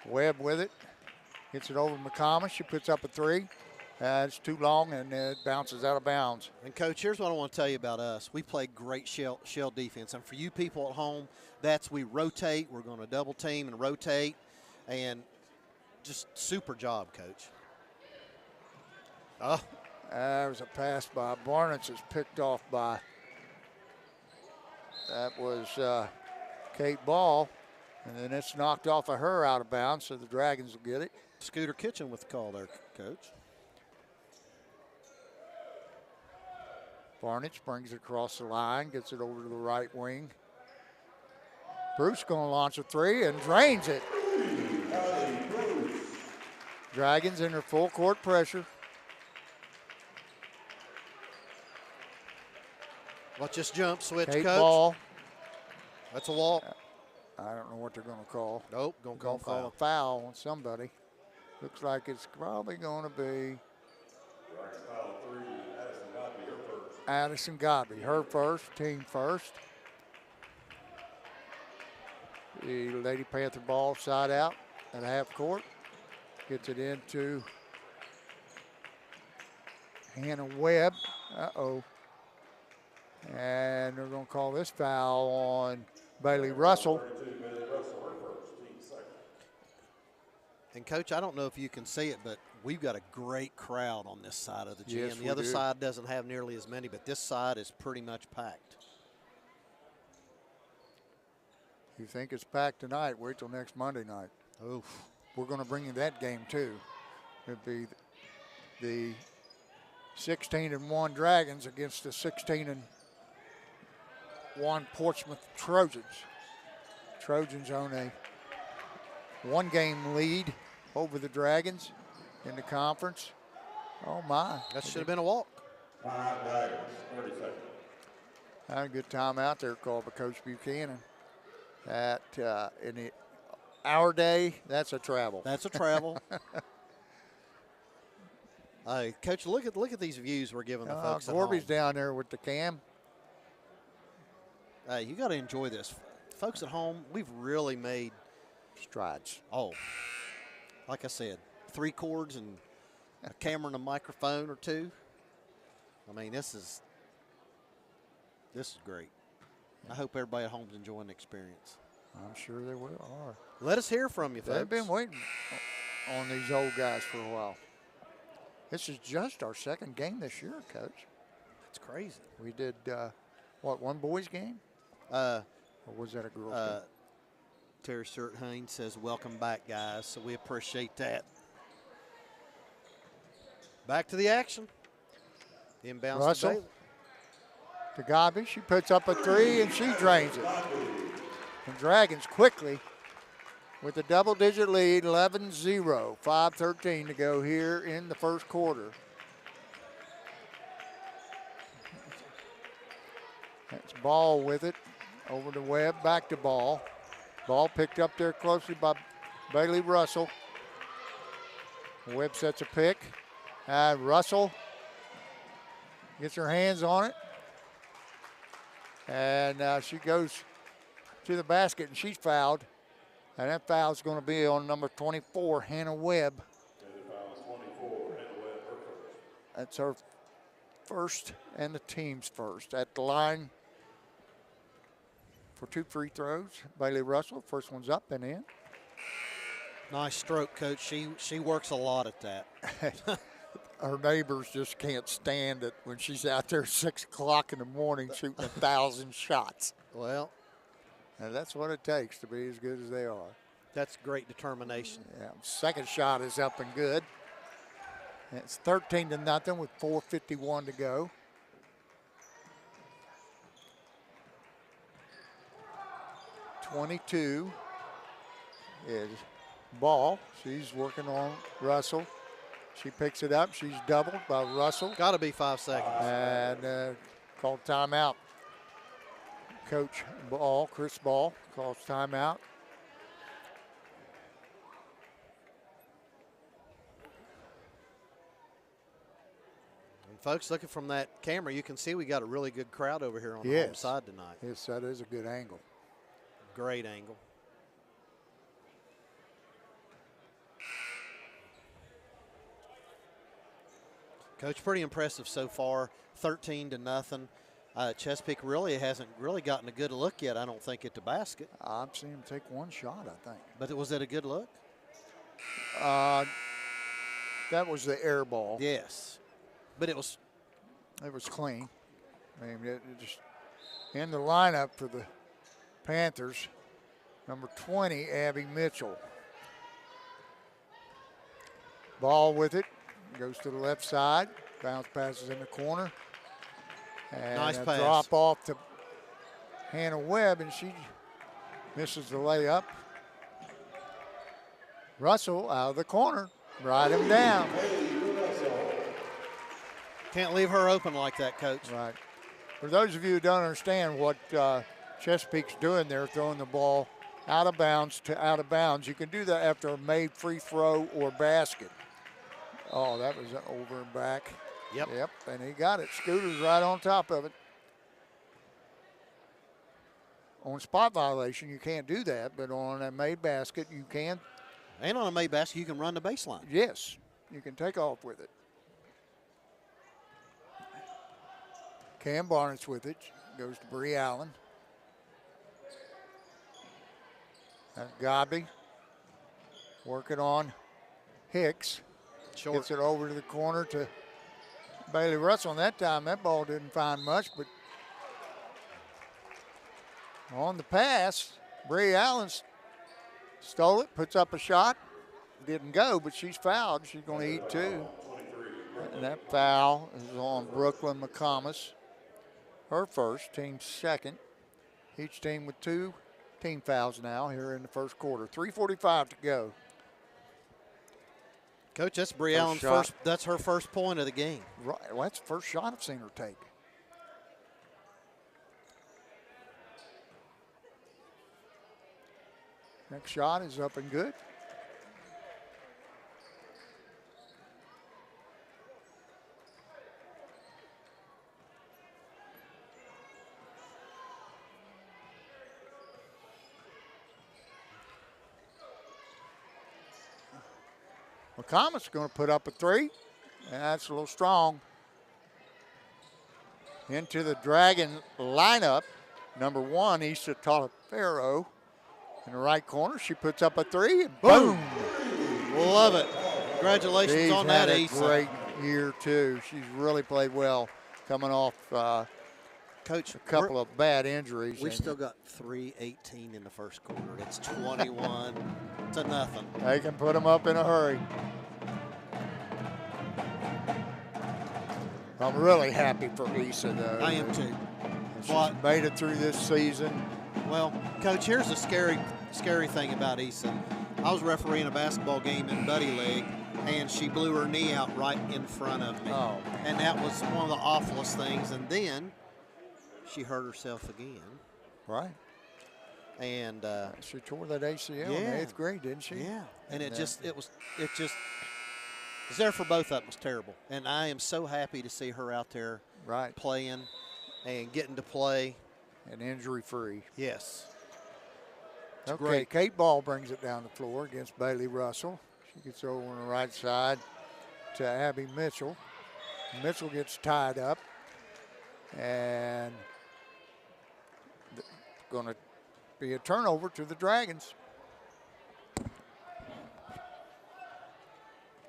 Webb with it. Gets it over to McComas. She puts up a three. It's too long, and it bounces out of bounds. And, Coach, here's what I want to tell you about us. We play great shell defense. And for you people at home, we rotate. We're going to double team and rotate. And just super job, Coach. Oh. There was a pass by Barnett. It's picked off by, that was Kate Ball. And then it's knocked off of her out of bounds, so the Dragons will get it. Scooter Kitchen with the call there, Coach. Barnett brings it across the line, gets it over to the right wing. Bruce going to launch a three and drains it. Dragons in their full court pressure. Watch this jump switch, Kate Coach. Ball. That's a walk. I don't know what they're going to call. Nope, going to call a foul on somebody. Looks like it's probably going to be Addison Godby, her first, team first. The Lady Panther ball side out at half court. Gets it into Hannah Webb. Uh-oh. And they're going to call this foul on Bailey Russell. And, Coach, I don't know if you can see it, but we've got a great crowd on this side of the gym. Yes, the other side doesn't have nearly as many, but this side is pretty much packed. You think it's packed tonight, wait till next Monday night. Oof. We're going to bring you that game too. It'll be the 16-1 Dragons against the 16-1 Portsmouth Trojans. Trojans own a one-game lead over the Dragons in the conference. Oh my. That should have been a walk. Dragons, 30 seconds. Had a good time out there called by Coach Buchanan. That in our day, that's a travel. That's a travel. Hey, Coach, look at these views we're giving the folks at Gorby's home. down there with the cam. Hey, you got to enjoy this. Folks at home, we've really made Strides. Oh, like I said, 3 cords and a camera and a microphone or 2. I mean, this is great. I hope everybody at home's enjoying the experience. I'm sure they will. Are. Let us hear from you, folks. They've been waiting on these old guys for a while. This is just our second game this year, Coach. It's crazy. We did, one boys game? Or was that a girls game? Terry Stewart Haynes says, welcome back, guys. So we appreciate that. Back to the action. Inbounds Russell. to Bailey. To Gabi, she puts up a 3 and she drains it. And Dragons quickly with a double-digit lead, 11-0, 5:13 to go here in the first quarter. That's Ball with it, over to Webb, back to Ball. Ball picked up there closely by Bailey Russell. Webb sets a pick. Russell gets her hands on it. And she goes to the basket, and she's fouled. And that foul's going to be on number 24, Hannah Webb. That's her first and the team's first. At the line for 2 free throws, Bailey Russell. First one's up and in. Nice stroke, Coach. She works a lot at that. Her neighbors just can't stand it when she's out there 6 o'clock in the morning shooting 1,000 shots. Well, And that's what it takes to be as good as they are. that's great determination. Yeah, second shot is up and good. And it's 13-0 with 4:51 to go. .22 is Ball. She's working on Russell. She picks it up. She's doubled by Russell. Got to be 5 seconds. And called timeout. Coach Ball, Chris Ball, calls timeout. And folks, looking from that camera, you can see we got a really good crowd over here on the Yes. home side tonight. Yes, that is a good angle. Great angle. Coach, pretty impressive so far, 13-0. Chesapeake really hasn't gotten a good look yet, I don't think, at the basket. I've seen him take one shot, I think. But was it a good look? That was the air ball. Yes. But it was clean. I mean, it just in the lineup for the Panthers, number 20, Abby Mitchell. Ball with it, goes to the left side, bounce passes in the corner. And nice a pass. drop off to Hannah Webb, and she misses the layup. Russell out of the corner, right him down. Can't leave her open like that, Coach. Right. For those of you who don't understand what Chesapeake's doing there, throwing the ball out of bounds to out of bounds, you can do that after a made free throw or basket. Oh, that was over and back. Yep. Yep, and he got it. Scooter's right on top of it. On spot violation, you can't do that, but on a made basket, you can. And on a made basket, you can run the baseline. Yes, you can take off with it. Cam Barnett's with it. Goes to Bree Allen. That's Gabi. Working on Hicks. Short. Gets it over to the corner to Bailey Russell. And that time, that ball didn't find much, but on the pass, Bree Allen stole it, puts up a shot. Didn't go, but she's fouled. She's going to eat 2. And that foul is on Brooklyn McComas. Her first, team second. Each team with 2 team fouls now here in the first quarter. 3:45 to go. Coach, that's Bree Allen's first. That's her first point of the game. Right, well, that's the first shot I've seen her take. Next shot is up and good. McComas going to put up a 3. That's a little strong. Into the Dragon lineup, number 1, Issa Talaferro. In the right corner, she puts up a 3, and boom! Love it. Congratulations She's on that, had a Issa. great year, too. She's really played well, coming off Coach, a couple of bad injuries. We've still got 3:18 in the first quarter. It's 21 to nothing. They can put them up in a hurry. I'm really happy for Issa, though. I am too. She's made it through this season. Well, Coach, here's the scary thing about Issa. I was refereeing a basketball game in Buddy League, and she blew her knee out right in front of me. Oh. And that was one of the awfulest things. And then she hurt herself again. Right. And she tore that ACL in the 8th grade, didn't she? Yeah. And it was there for both of them. It was terrible. And I am so happy to see her out there playing and getting to play. And injury-free. Yes. Okay, great. Kate Ball brings it down the floor against Bailey Russell. She gets over on the right side to Abby Mitchell. Mitchell gets tied up. And going to be a turnover to the Dragons.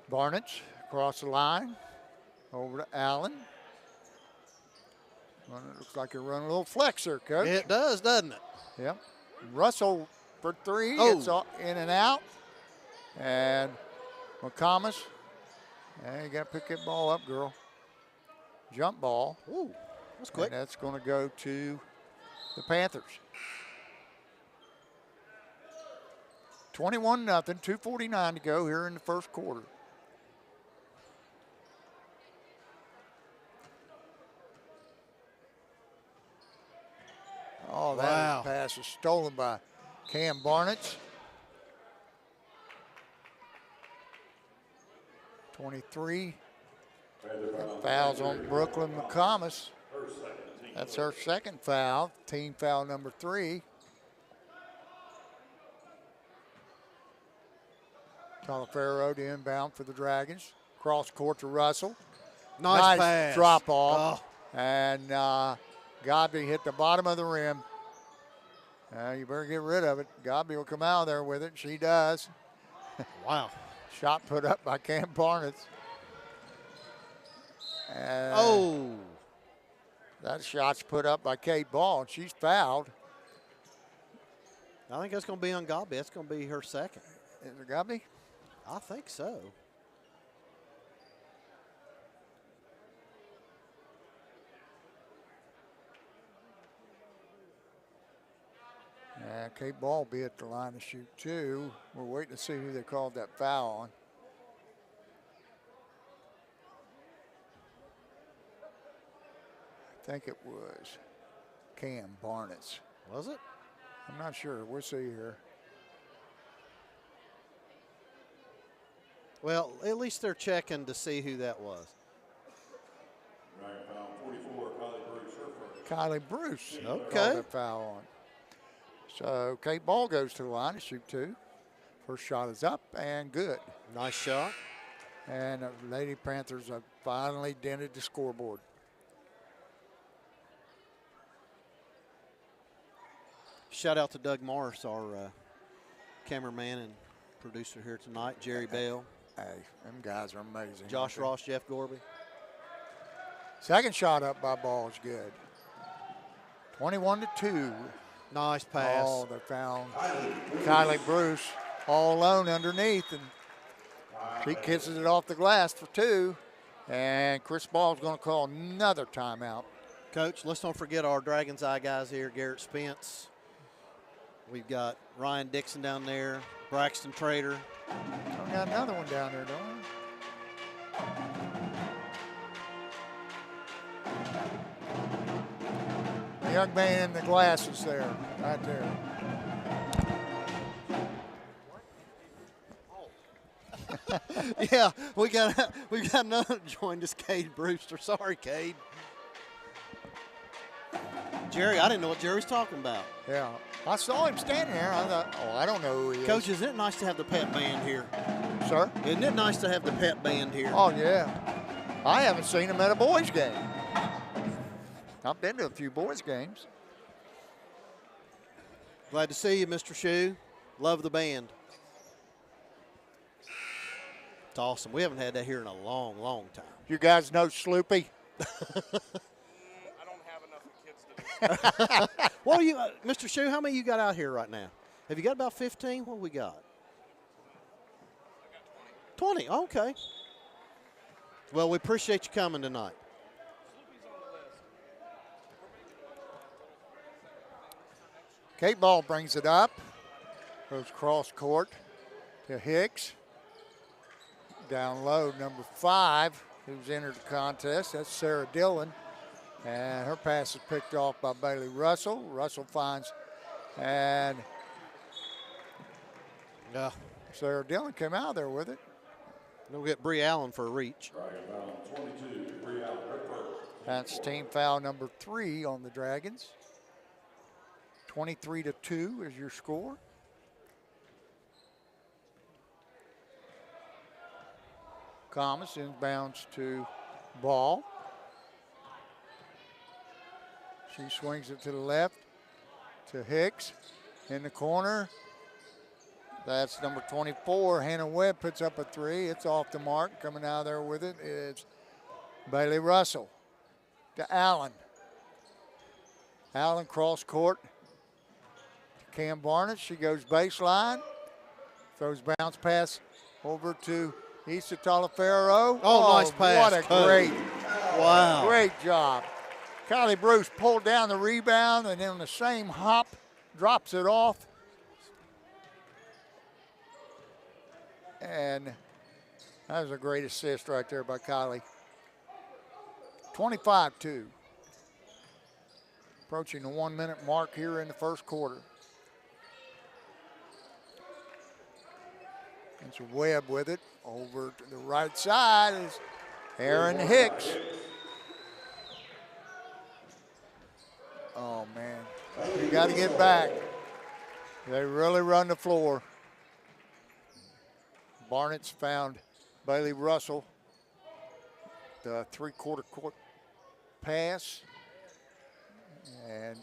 Barnett across the line. Over to Allen. Well, it looks like you're running a little flexor, Coach. It does, doesn't it? Yep. Russell for 3. It's in and out. And McComas. And you got to pick that ball up, girl. Jump ball. Ooh, that's quick. And that's going to go to the Panthers. 21-0, 2:49 to go here in the first quarter. Oh, that pass is stolen by Cam Barnett. 23. Fouls on Brooklyn McComas. That's her second foul, team foul number 3. Talaferro to inbound for the Dragons. Cross court to Russell. Nice pass. Drop off. Oh. And Godby hit the bottom of the rim. You better get rid of it. Godby will come out of there with it. She does. Wow. Shot put up by Cam Barnett. That shot's put up by Kate Ball, and she's fouled. I think that's going to be on Godby. That's going to be her second. Is it Godby? I think so. Kate Ball will be at the line to shoot 2. We're waiting to see who they called that foul on. I think it was Cam Barnett. Was it? I'm not sure. We'll see here. Well, at least they're checking to see who that was. Right, foul 44, Kylie Bruce, her first. Kylie Bruce. Okay. Called that foul on. So Kate Ball goes to the line to shoot 2. First shot is up and good. Nice shot. And the Lady Panthers have finally dented the scoreboard. Shout out to Doug Morris, our cameraman and producer here tonight. Jerry Bell. Hey, them guys are amazing. Josh Ross, Jeff Gorby. Second shot up by Ball is good. 21-2. Nice pass. Oh, they found Kylie Bruce all alone underneath, and she kisses it off the glass for 2. And Chris Ball's going to call another timeout. Coach, let's don't forget our Dragon's Eye guys here. Garrett Spence. We've got Ryan Dixon down there. Braxton Trader. We got another one down there, don't we? The young man in the glasses there, right there. Yeah, we got another joined us, Cade Brewster. Sorry, Cade. Jerry, I didn't know what Jerry was talking about. Yeah, I saw him standing there. I thought, oh, I don't know who he is. Coach, isn't it nice to have the pet band here? Sir? Isn't it nice to have the pet band here? Oh, yeah. I haven't seen him at a boys' game. I've been to a few boys' games. Glad to see you, Mr. Shue. Love the band. It's awesome. We haven't had that here in a long, long time. You guys know Sloopy? Well, Mr. Shue, how many you got out here right now? Have you got about 15? What we got? I got 20. 20, okay. Well, we appreciate you coming tonight. Kate Ball brings it up. Goes cross court to Hicks. Down low, number 5, who's entered the contest. That's Sarah Dillon. And her pass is picked off by Bailey Russell. Russell finds, and Yeah. Sarah Dillon came out there with it. We'll get Bree Allen for a reach. That's team foul number 3 on the Dragons. 23-2 is your score. Thomas inbounds to Ball. She swings it to the left to Hicks in the corner. That's number 24. Hannah Webb puts up a 3. It's off the mark. Coming out of there with it is Bailey Russell to Allen. Allen cross court to Cam Barnett. She goes baseline. Throws bounce pass over to Issa Talaferro. Oh, nice pass. What a great, wow. Great job. Kylie Bruce pulled down the rebound and then on the same hop drops it off. And that was a great assist right there by Kylie. 25-2. Approaching the 1 minute mark here in the first quarter. It's Webb with it. Over to the right side is Aaron Hicks. Oh, man. You got to get back. They really run the floor. Barnett's found Bailey Russell. The three-quarter court pass. And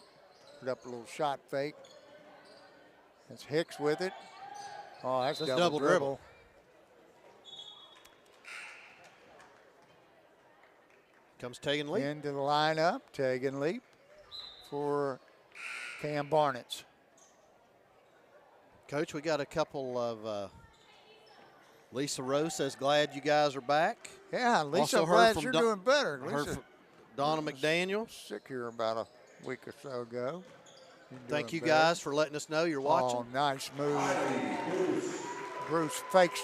put up a little shot fake. That's Hicks with it. Oh, that's double dribble. Comes Tegan Leap. Into the lineup, Tegan Leap for Cam Barnett's. Coach, we got a couple of Lisa Rose says, glad you guys are back. Yeah, Lisa, Also glad you're doing better. Heard Lisa, from Donna McDaniel. sick here about a week or so ago. Thank you guys for letting us know you're watching. Oh, nice move. Bruce fakes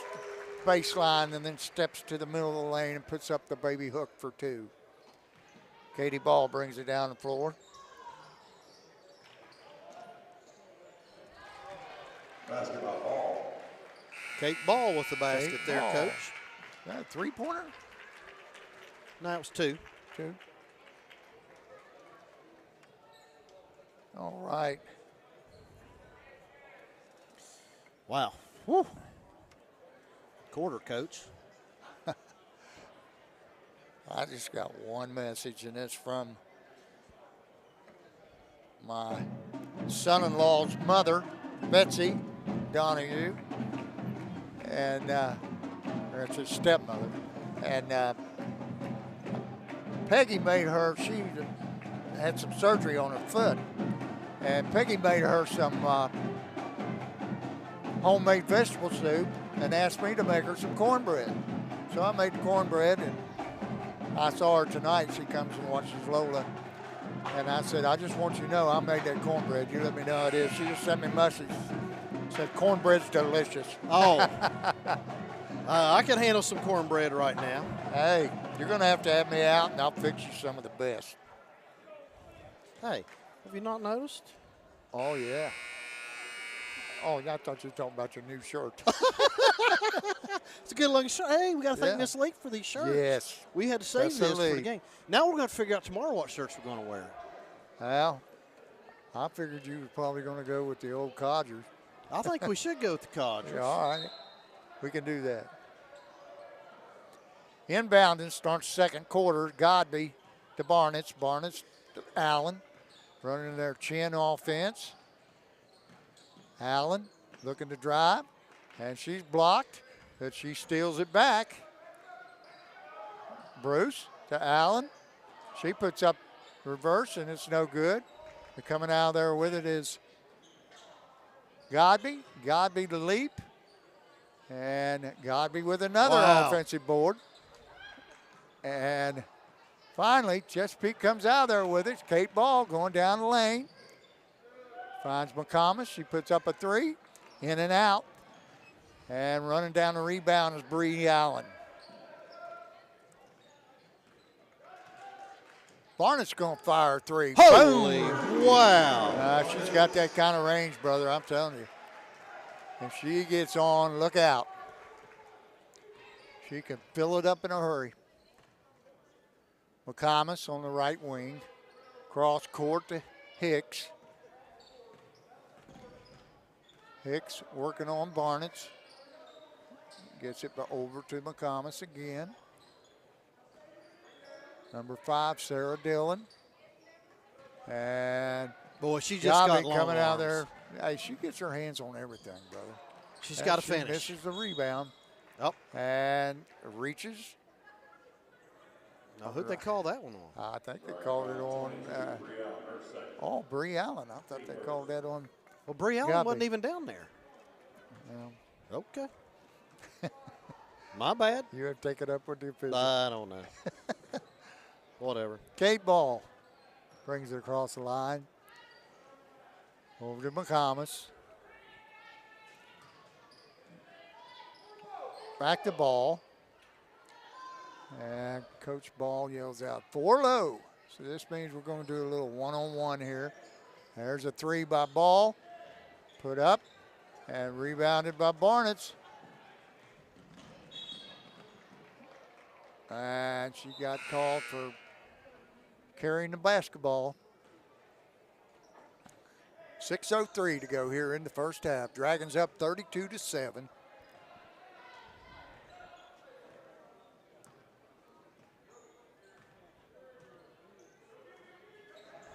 baseline and then steps to the middle of the lane and puts up the baby hook for 2. Katie Ball brings it down the floor. Basketball ball. Kate Ball with the basket Kate there, Ball. Coach. Is that a three-pointer? No, it was 2. 2. All right. Wow. Whew. Quarter, Coach. I just got one message, and it's from my son-in-law's mother, Betsy Donahue, and it's his stepmother. And Peggy made her, she had some surgery on her foot, And Peggy made her some homemade vegetable soup and asked me to make her some cornbread. So I made the cornbread, and I saw her tonight. She comes and watches Lola. And I said, I just want you to know I made that cornbread. You let me know it is. She just sent me a message. Said, cornbread's delicious. Oh. I can handle some cornbread right now. Hey, you're going to have me out, and I'll fix you some of the best. Hey, have you not noticed? Oh, yeah. Oh, I thought you were talking about your new shirt. It's a good looking shirt. Hey, we got to thank Miss Leak for these shirts. Yes. We had to save this for the game. Now we're going to figure out tomorrow what shirts we're going to wear. Well, I figured you were probably going to go with the old Codgers. I think we should go with the Codgers. Yeah, all right. We can do that. Inbounding starts second quarter. Godby to Barnett. Barnett to Allen. Running their chin offense. Allen looking to drive. And she's blocked, but she steals it back. Bruce to Allen. She puts up reverse, and it's no good. And coming out of there with it is Godby. Godby to leap. And Godby with another offensive board. And finally, Chesapeake comes out of there with it. Kate Ball going down the lane. Finds McComas. She puts up a three. In and out. And running down the rebound is Bree Allen. Barnett's going to fire a three. Holy Boom. wow. She's got that kind of range, brother, I'm telling you. If she gets on, look out. She can fill it up in a hurry. McComas on the right wing. Cross court to Hicks. Hicks working on Barnett's. Gets it over to McComas again. Number 5, Sarah Dillon. And boy, she just got long coming out arms. there. Hey, she gets her hands on everything, brother. She's got to finish. Misses the rebound. Oh. And reaches. Now, who'd they call that one on? I think they called it on. Bree Allen. I thought they called that on. Well, Bree Allen wasn't even down there. Yeah. Okay. My bad. You have to take it up with the official. I don't know. Whatever. Kate Ball brings it across the line. Over to McComas. Back to Ball. And Coach Ball yells out, 4 low. So this means we're going to do a little one-on-one here. There's a three by Ball. Put up and rebounded by Barnett. And she got called for carrying the basketball. 6:03 to go here in the first half. Dragons up 32-7.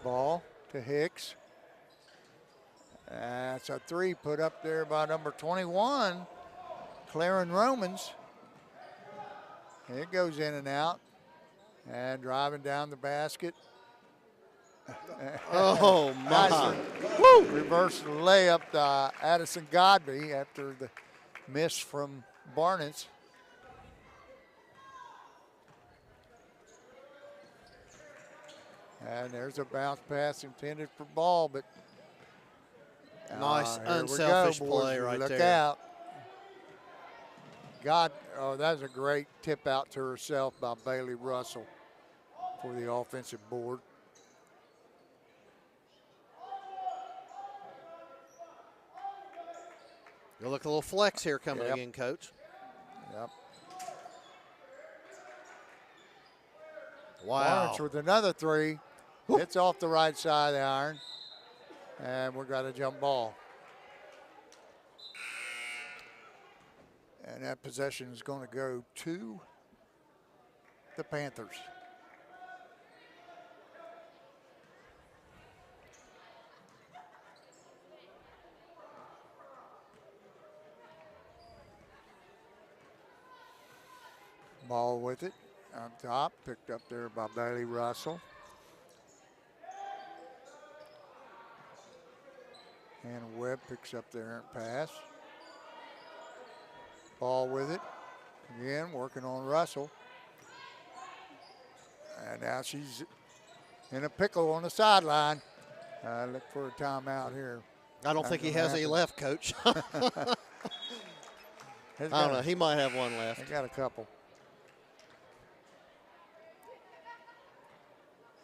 Ball to Hicks. That's a three put up there by number 21, Claren Romans. It goes in and out. And driving down the basket. Oh, my. Nice reverse layup to Addison Godby after the miss from Barnett. And there's a bounce pass intended for Ball, but nice unselfish play right there. Look out. That was a great tip out to herself by Bailey Russell for the offensive board. You look a little flex here coming again, Coach. Yep. Wow. Barnes with another three. Hits off the right side of the iron. And we've got a jump ball. And that possession is going to go to the Panthers. Ball with it on top, picked up there by Bailey Russell. Hannah Webb picks up the errant pass. Ball with it. Again, working on Russell. And now she's in a pickle on the sideline. Look for a timeout here. I don't think he has any left, Coach. I don't know. He might have one left. I got a couple.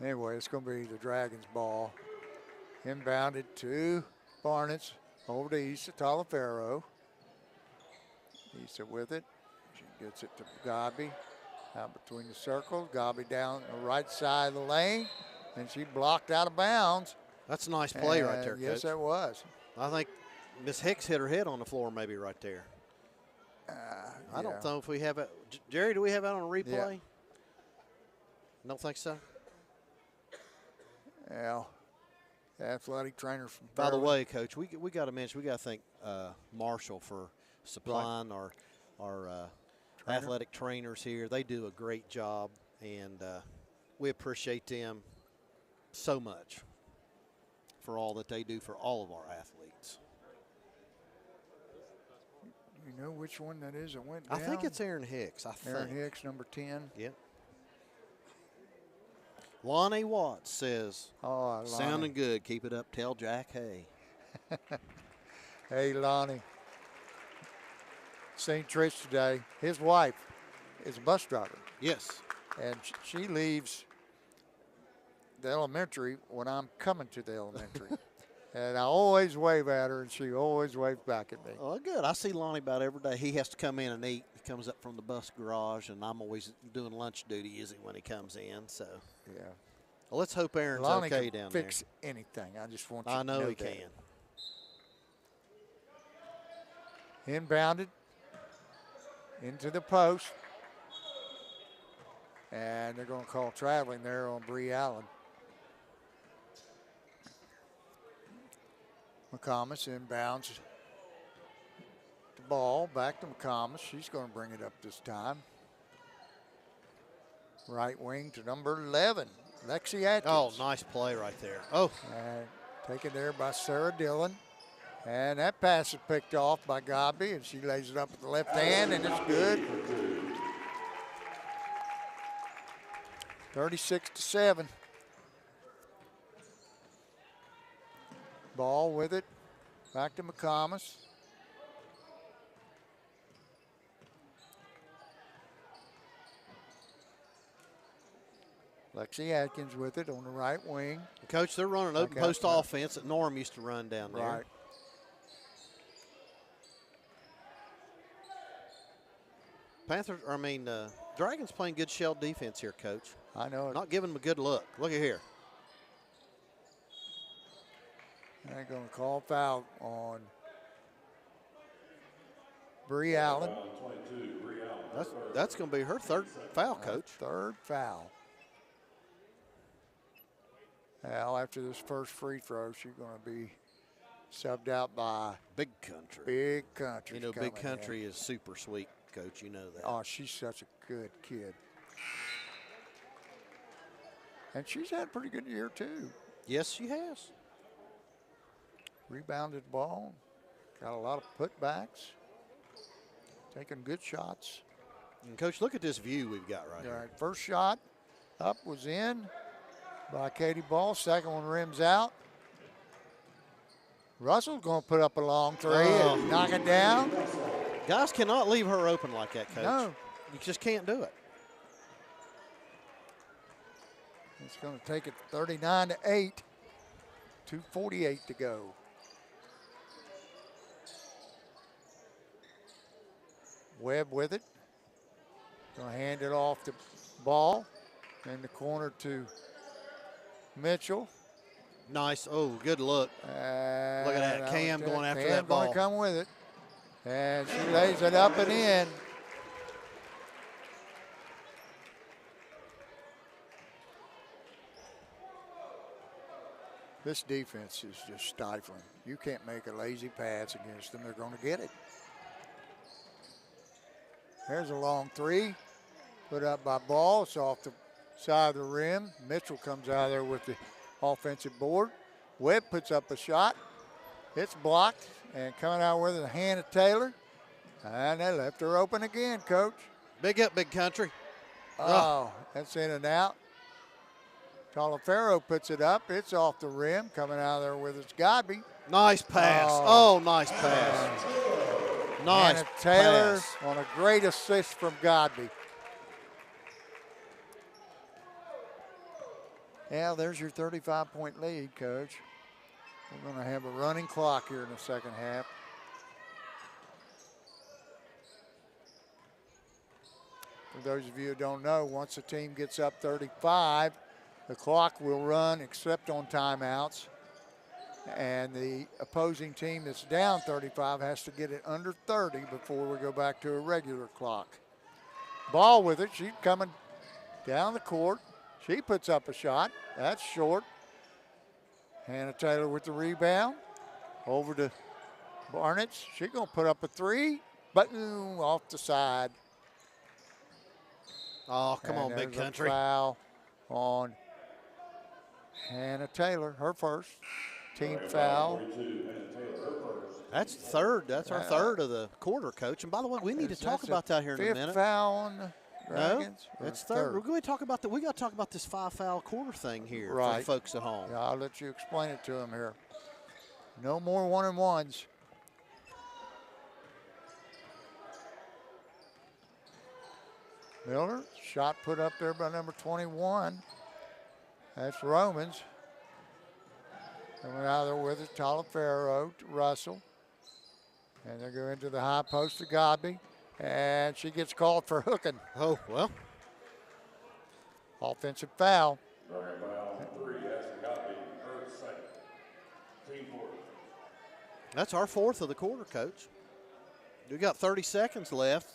Anyway, it's going to be the Dragons' ball. Inbounded to Barnett's. Over to Issa Talaferro. Issa with it. She gets it to Gabi. Out between the circles. Gabi down the right side of the lane. And she blocked out of bounds. That's a nice play right there, Coach. Yes, that was. I think Miss Hicks hit her head on the floor maybe right there. I don't know if we have it. Jerry, do we have that on a replay? Yeah. Don't think so? Yeah. The athletic trainer from By the Fairland. way, Coach, we got to mention, we got to thank Marshall for supplying our athletic trainers here. They do a great job, and we appreciate them so much for all that they do for all of our athletes. You know which one that is that went down? I think it's Aaron Hicks. Aaron Hicks, number 10. Yep. Lonnie Watts says, Oh, sounding good. Keep it up. Tell Jack, hey. Hey, Lonnie. St. Trish today. His wife is a bus driver. Yes. And she leaves the elementary when I'm coming to the elementary. And I always wave at her, and she always waves back at me. Oh, good. I see Lonnie about every day. He has to come in and eat. He comes up from the bus garage, and I'm always doing lunch duty, is he, when he comes in. So, yeah. Well, let's hope Aaron's Lonnie okay can down fix there. anything. I just want you I to know know he that. can. Inbounded into the post. And they're going to call traveling there on Bree Allen. McComas inbounds the ball back to McComas. She's going to bring it up this time. Right wing to number 11, Lexi Atkins. Oh, nice play right there. Oh. And taken there by Sarah Dillon. And that pass is picked off by Gabi, and she lays it up with the left hand, and it's good. 36-7. Ball with it. Back to McComas. Lexi Atkins with it on the right wing. Coach, they're running open post offense that Norm used to run down there. Right. Dragons playing good shell defense here, Coach. I know it. Not giving them a good look. Look at here. They're going to call foul on Bree Allen. That's going to be her third foul, Coach. Third foul. Well, after this first free throw, she's going to be subbed out by Big Country. Big Country. You know, Big Country is super sweet, Coach. You know that. Oh, she's such a good kid. And she's had a pretty good year, too. Yes, she has. Rebounded ball. Got a lot of putbacks. Taking good shots. And, Coach, look at this view we've got right All here. right, first shot up was in by Katie Ball. Second one rims out. Russell's going to put up a long three and knock it down. Guys cannot leave her open like that, Coach. No. You just can't do it. It's going to take it 39-8. 2:48 to go. Webb with it. Going to hand it off to Ball. In the corner to Mitchell. Nice. Oh, good look. Look at that. Cam going after that ball. Cam going to come with it. And she lays it up and in. This defense is just stifling. You can't make a lazy pass against them. They're going to get it. There's a long three. Put up by Ball. It's off the side of the rim. Mitchell comes out of there with the offensive board. Webb puts up a shot. It's blocked, and coming out with it, Hannah Taylor. And they left her open again, Coach. Big up, Big Country. Oh, that's in and out. Talafaro puts it up. It's off the rim. Coming out of there with it's Godby. Nice pass. Oh, nice pass. Nice Hannah Taylor pass. on a great assist from Godby. Yeah, there's your 35-point lead, Coach. We're going to have a running clock here in the second half. For those of you who don't know, once a team gets up 35, the clock will run except on timeouts. And the opposing team that's down 35 has to get it under 30 before we go back to a regular clock. Ball with it. She's coming down the court. She puts up a shot. That's short. Hannah Taylor with the rebound. Over to Barnett. She's going to put up a three. Boom, off the side. Oh, come on, Big Country. Foul on Hannah Taylor, her first team foul. That's third. That's our third of the quarter, Coach. And by the way, we need to talk about that here in a minute. Fifth foul on the Dragons? No, it's third. We're going to talk about we got to talk about this 5-foul quarter thing here for the folks at home. Yeah, I'll let you explain it to them here. No more 1-and-1s. Miller, shot put up there by number 21. That's Romans. Coming out there with it, Talafaro to Russell. And they go into the high post to Godby. And she gets called for hooking. Oh, well. Offensive foul. That's our fourth of the quarter, Coach. We got 30 seconds left.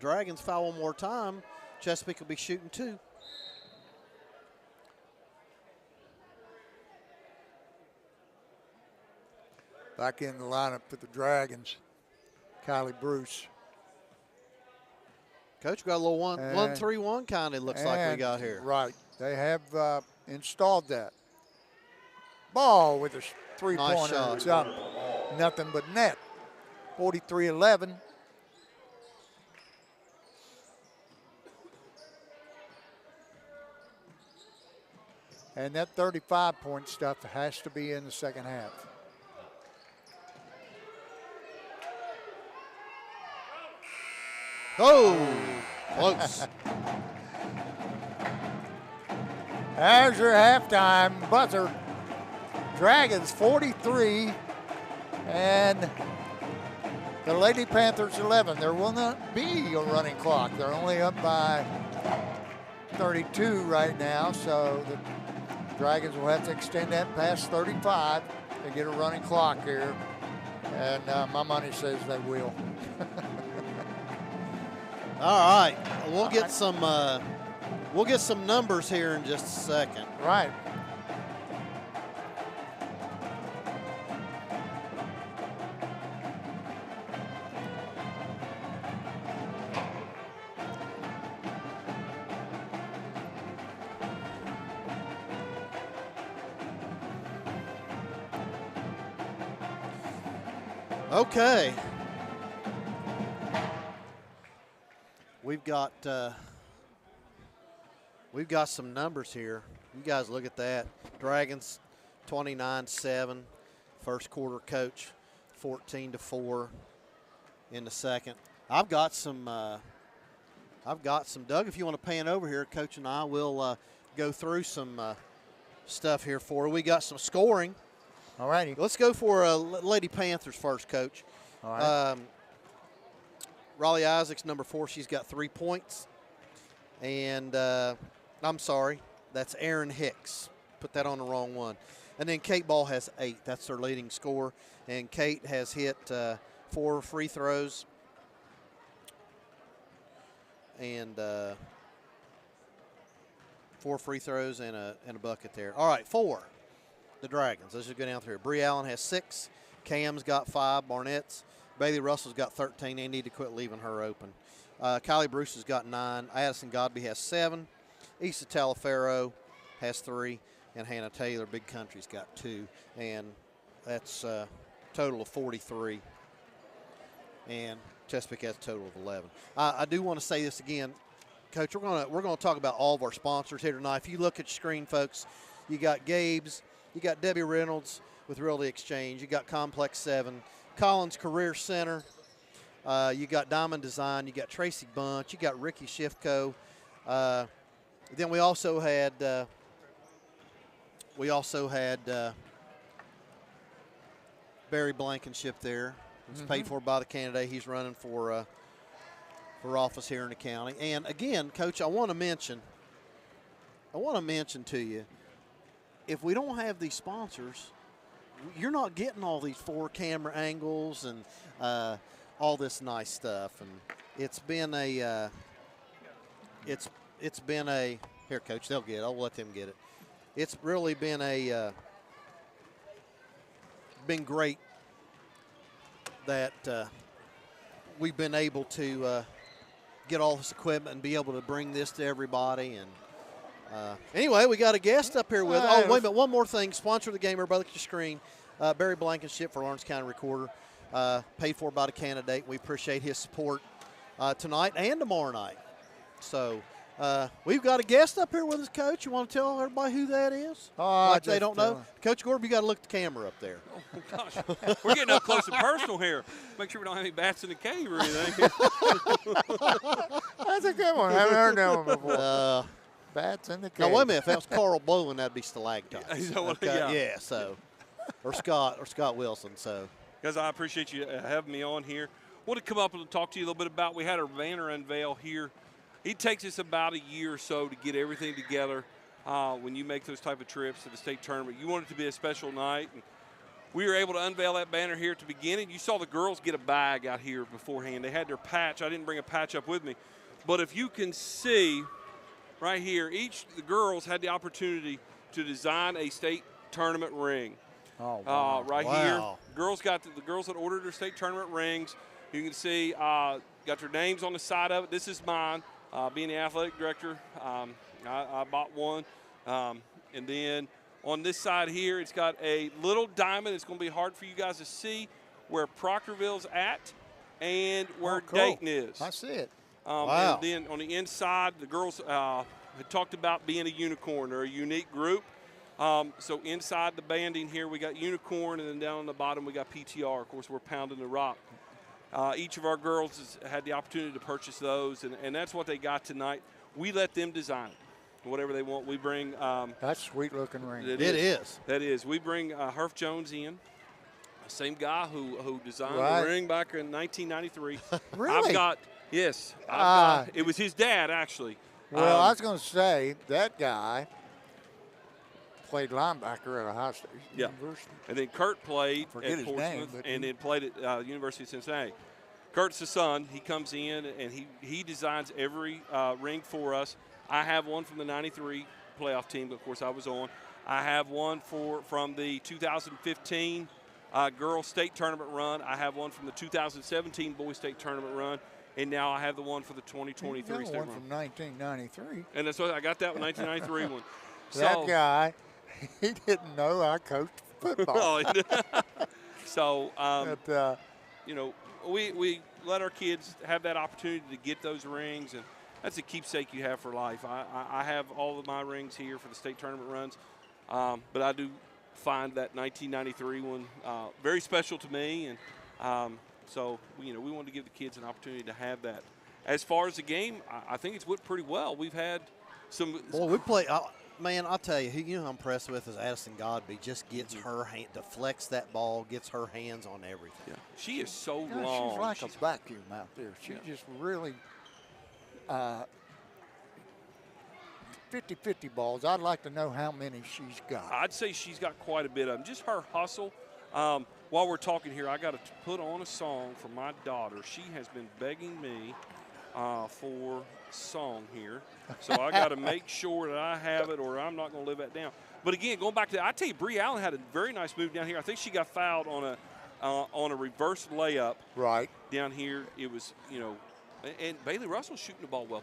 Dragons foul one more time. Chesapeake will be shooting two. Back in the lineup for the Dragons, Kylie Bruce. Coach, we got a little 1-3-1 kind of looks like we got here. Right. They have installed that. Ball with a three-pointer. Nice It's up. Nothing but net. 43-11. And that 35-point stuff has to be in the second half. Oh, close. There's your halftime buzzer. Dragons 43 and the Lady Panthers 11. There will not be a running clock. They're only up by 32 right now, so the Dragons will have to extend that past 35 to get a running clock here. And my money says they will. All right, we'll get some numbers here in just a second. Right. Okay. We've got some numbers here. You guys look at that. Dragons 29-7. First quarter, Coach 14-4 in the second. I've got some Doug, if you want to pan over here, Coach and I will go through some stuff here for you. We got some scoring. All righty. Let's go for Lady Panthers first, Coach. All right. Raleigh Isaacs, number 4, she's got 3 points. And I'm sorry, that's Aaron Hicks. Put that on the wrong one. And then Kate Ball has 8. That's her leading scorer. And Kate has hit 4 free throws. And 4 free throws and a bucket there. All right, 4. The Dragons. Let's just go down through. Bree Allen has 6. Cam's got 5. Barnett's. Bailey Russell's got 13. They need to quit leaving her open. Kylie Bruce has got 9. Addison Godby has 7. Issa Talafaro has 3. And Hannah Taylor, Big Country's got 2. And that's total of 43, and Chesapeake has a total of 11. I do want to say this again, Coach. We're gonna talk about all of our sponsors here tonight. If you look at your screen, folks, you got Gabe's, you got Debbie Reynolds with Realty Exchange, you got Complex 7, Collins Career Center, you got Diamond Design, you got Tracy Bunch, you got Ricky Schiffco. Then we also had Barry Blankenship there. It's paid for by the candidate. He's running for office here in the county. And again, Coach, I want to mention to you, if we don't have these sponsors, you're not getting all these 4 camera angles and all this nice stuff. And it's been a here, Coach, they'll get it. I'll let them get it. It's really been been great that we've been able to get all this equipment and be able to bring this to everybody. And anyway, we got a guest up here with. Oh, wait a minute, one more thing. Sponsor of the game, everybody, look at your screen. Barry Blankenship for Lawrence County Recorder, paid for by the candidate. We appreciate his support tonight and tomorrow night. So we've got a guest up here with us, Coach. You want to tell everybody who that is? Like they don't know. Coach Gorb, you got to look at the camera up there. Oh, gosh. We're getting up close and personal here. Make sure we don't have any bats in the cave or anything. That's a good one. I haven't heard that one before. Bats in the cave. Now, wait a minute. If that was Carl Bowling, that'd be stalactites. Is that what- Okay, yeah. so. Or Scott Wilson. So, Guys, I appreciate you having me on here. Want to come up and talk to you a little bit about, we had our banner unveil here. It takes us about a year or so to get everything together when you make those type of trips to the state tournament. You want it to be a special night. And we were able to unveil that banner here at the beginning. You saw the girls get a bag out here beforehand. They had their patch. I didn't bring a patch up with me. But if you can see right here, the girls had the opportunity to design a state tournament ring. Oh, wow. Right Wow. here. The girls that ordered their state tournament rings. You can see got their names on the side of it. This is mine. Being the athletic director, I bought one. And then on this side here, it's got a little diamond. It's going to be hard for you guys to see where Proctorville's at and where cool. Dayton is. I see it. Wow. And then on the inside, the girls had talked about being a unicorn. They're a unique group. So inside the banding here, we got unicorn, and then down on the bottom, we got PTR. Of course, we're pounding the rock. Each of our girls has had the opportunity to purchase those, and that's what they got tonight. We let them design it, whatever they want. We bring That's a sweet-looking ring. it is. That is. We bring Herf Jones in, same guy who designed Right. the ring back in 1993. Really? It was his dad, actually. Well, I was going to say, that guy played linebacker at Ohio State University. And then Kurt played Forget at his Portsmouth name, but and then played at University of Cincinnati. Kurt's the son. He comes in and he designs every ring for us. I have one from the 93 playoff team, of course I was on. I have one from the 2015 girls state tournament run. I have one from the 2017 boys state tournament run. And now I have the one for the 2023 state one run. from 1993. And that's what I got, that 1993 one. That guy, he didn't know I coached football. So, But, you know, we let our kids have that opportunity to get those rings, and that's a keepsake you have for life. I have all of my rings here for the state tournament runs, but I do find that 1993 one very special to me, and so we wanted to give the kids an opportunity to have that. As far as the game, I think it's went pretty well. We've had some. Well, we play. Man, I'll tell you, who I'm impressed with is Addison Godby. Just gets her hand, deflects that ball, gets her hands on everything. Yeah. She is so you know, long. she's like a vacuum out there. She just really 50-50 balls. I'd like to know how many she's got. I'd say she's got quite a bit of them. Just her hustle. While we're talking here, I got to put on a song for my daughter. She has been begging me for a song here. So I got to make sure that I have it or I'm not going to live that down. But again, going back to that, I tell you, Bree Allen had a very nice move down here. I think she got fouled on a reverse layup. Right. Down here, it was, and Bailey Russell's shooting the ball well.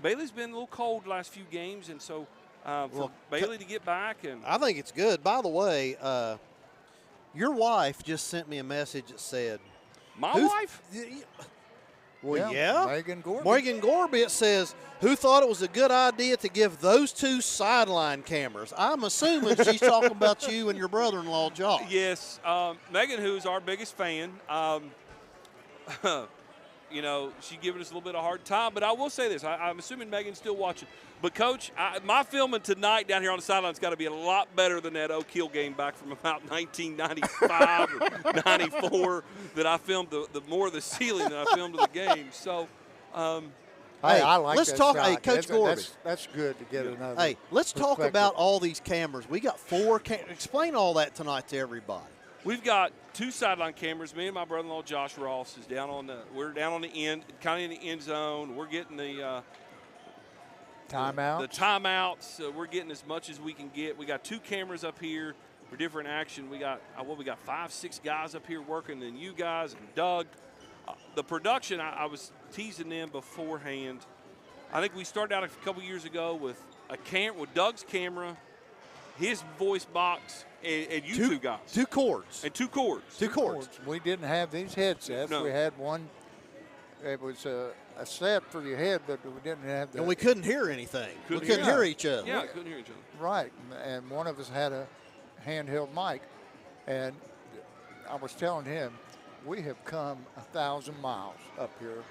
Bailey's been a little cold the last few games, and so for Bailey to get back. And I think it's good. By the way, Your wife just sent me a message that said, My Who- wife? well, yeah. Megan Gorby. Morgan Gorby, it says, who thought it was a good idea to give those two sideline cameras? I'm assuming she's talking about you and your brother-in-law, Josh. Yes, Megan, who's our biggest fan, you know, she's giving us a little bit of a hard time. But I will say this. I'm assuming Megan's still watching. But, Coach, my filming tonight down here on the sideline has got to be a lot better than that Oak Hill game back from about 1995 or 94 that I filmed the more of the ceiling than I filmed of the game. So, Hey, I like let's that talk. shot. Hey, Coach Gorby. That's good to get another. Hey, let's talk perspective. about all these cameras. We got 4 explain all that tonight to everybody. we've got 2 sideline cameras. Me and my brother-in-law Josh Ross is we're down on the end, kind of in the end zone. We're getting the Timeout. The timeouts. We're getting as much as we can get. We got 2 cameras up here for different action. We got 5, 6 guys up here working, and you guys and Doug. The production, I was teasing them beforehand. I think we started out a couple years ago with with Doug's camera, his voice box, and you two guys. 2 cords. And 2 cords. 2 cords. We didn't have these headsets. No. We had one. It was a set for your head, but we didn't have the. And we couldn't hear anything. We Couldn't couldn't hear. hear each other. Yeah, couldn't hear each other. Right, and one of us had a handheld mic, and I was telling him, we have come 1,000 miles up here,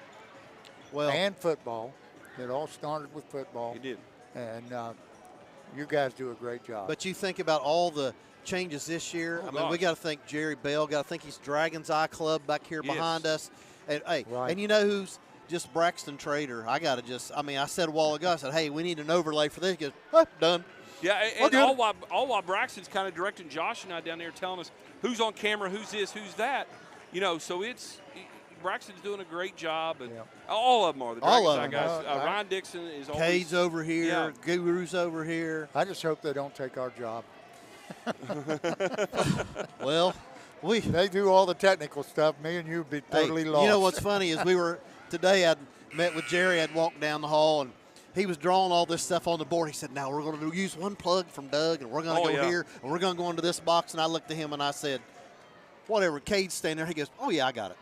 Well, and football. It all started with football. You did. And you guys do a great job. but you think about all the changes this year. Oh, I mean, we gosh. got to thank Jerry Bell. Got to think he's Dragon's Eye Club back here Yes. behind us. And hey, Right. and you know who's just Braxton Trader? I got to I said a while ago, I said, hey, we need an overlay for this. He goes, done. Yeah, and Okay. all while Braxton's kind of directing Josh and I down there, telling us who's on camera, who's this, who's that. You know, so Braxton's doing a great job, and Yeah. all of them are. The All Dragons of Eye them. guys. No, Ryan Dixon is always. Cade's over here. Yeah. Guru's over here. I just hope they don't take our job. Well, They do all the technical stuff. Me and you would be totally lost. You know what's funny is today I'd met with Jerry. I'd walked down the hall, and he was drawing all this stuff on the board. He said, now we're going to use one plug from Doug, and we're going to go here, and we're going to go into this box. And I looked at him, and I said, whatever. Cade's standing there. He goes, oh, yeah, I got it.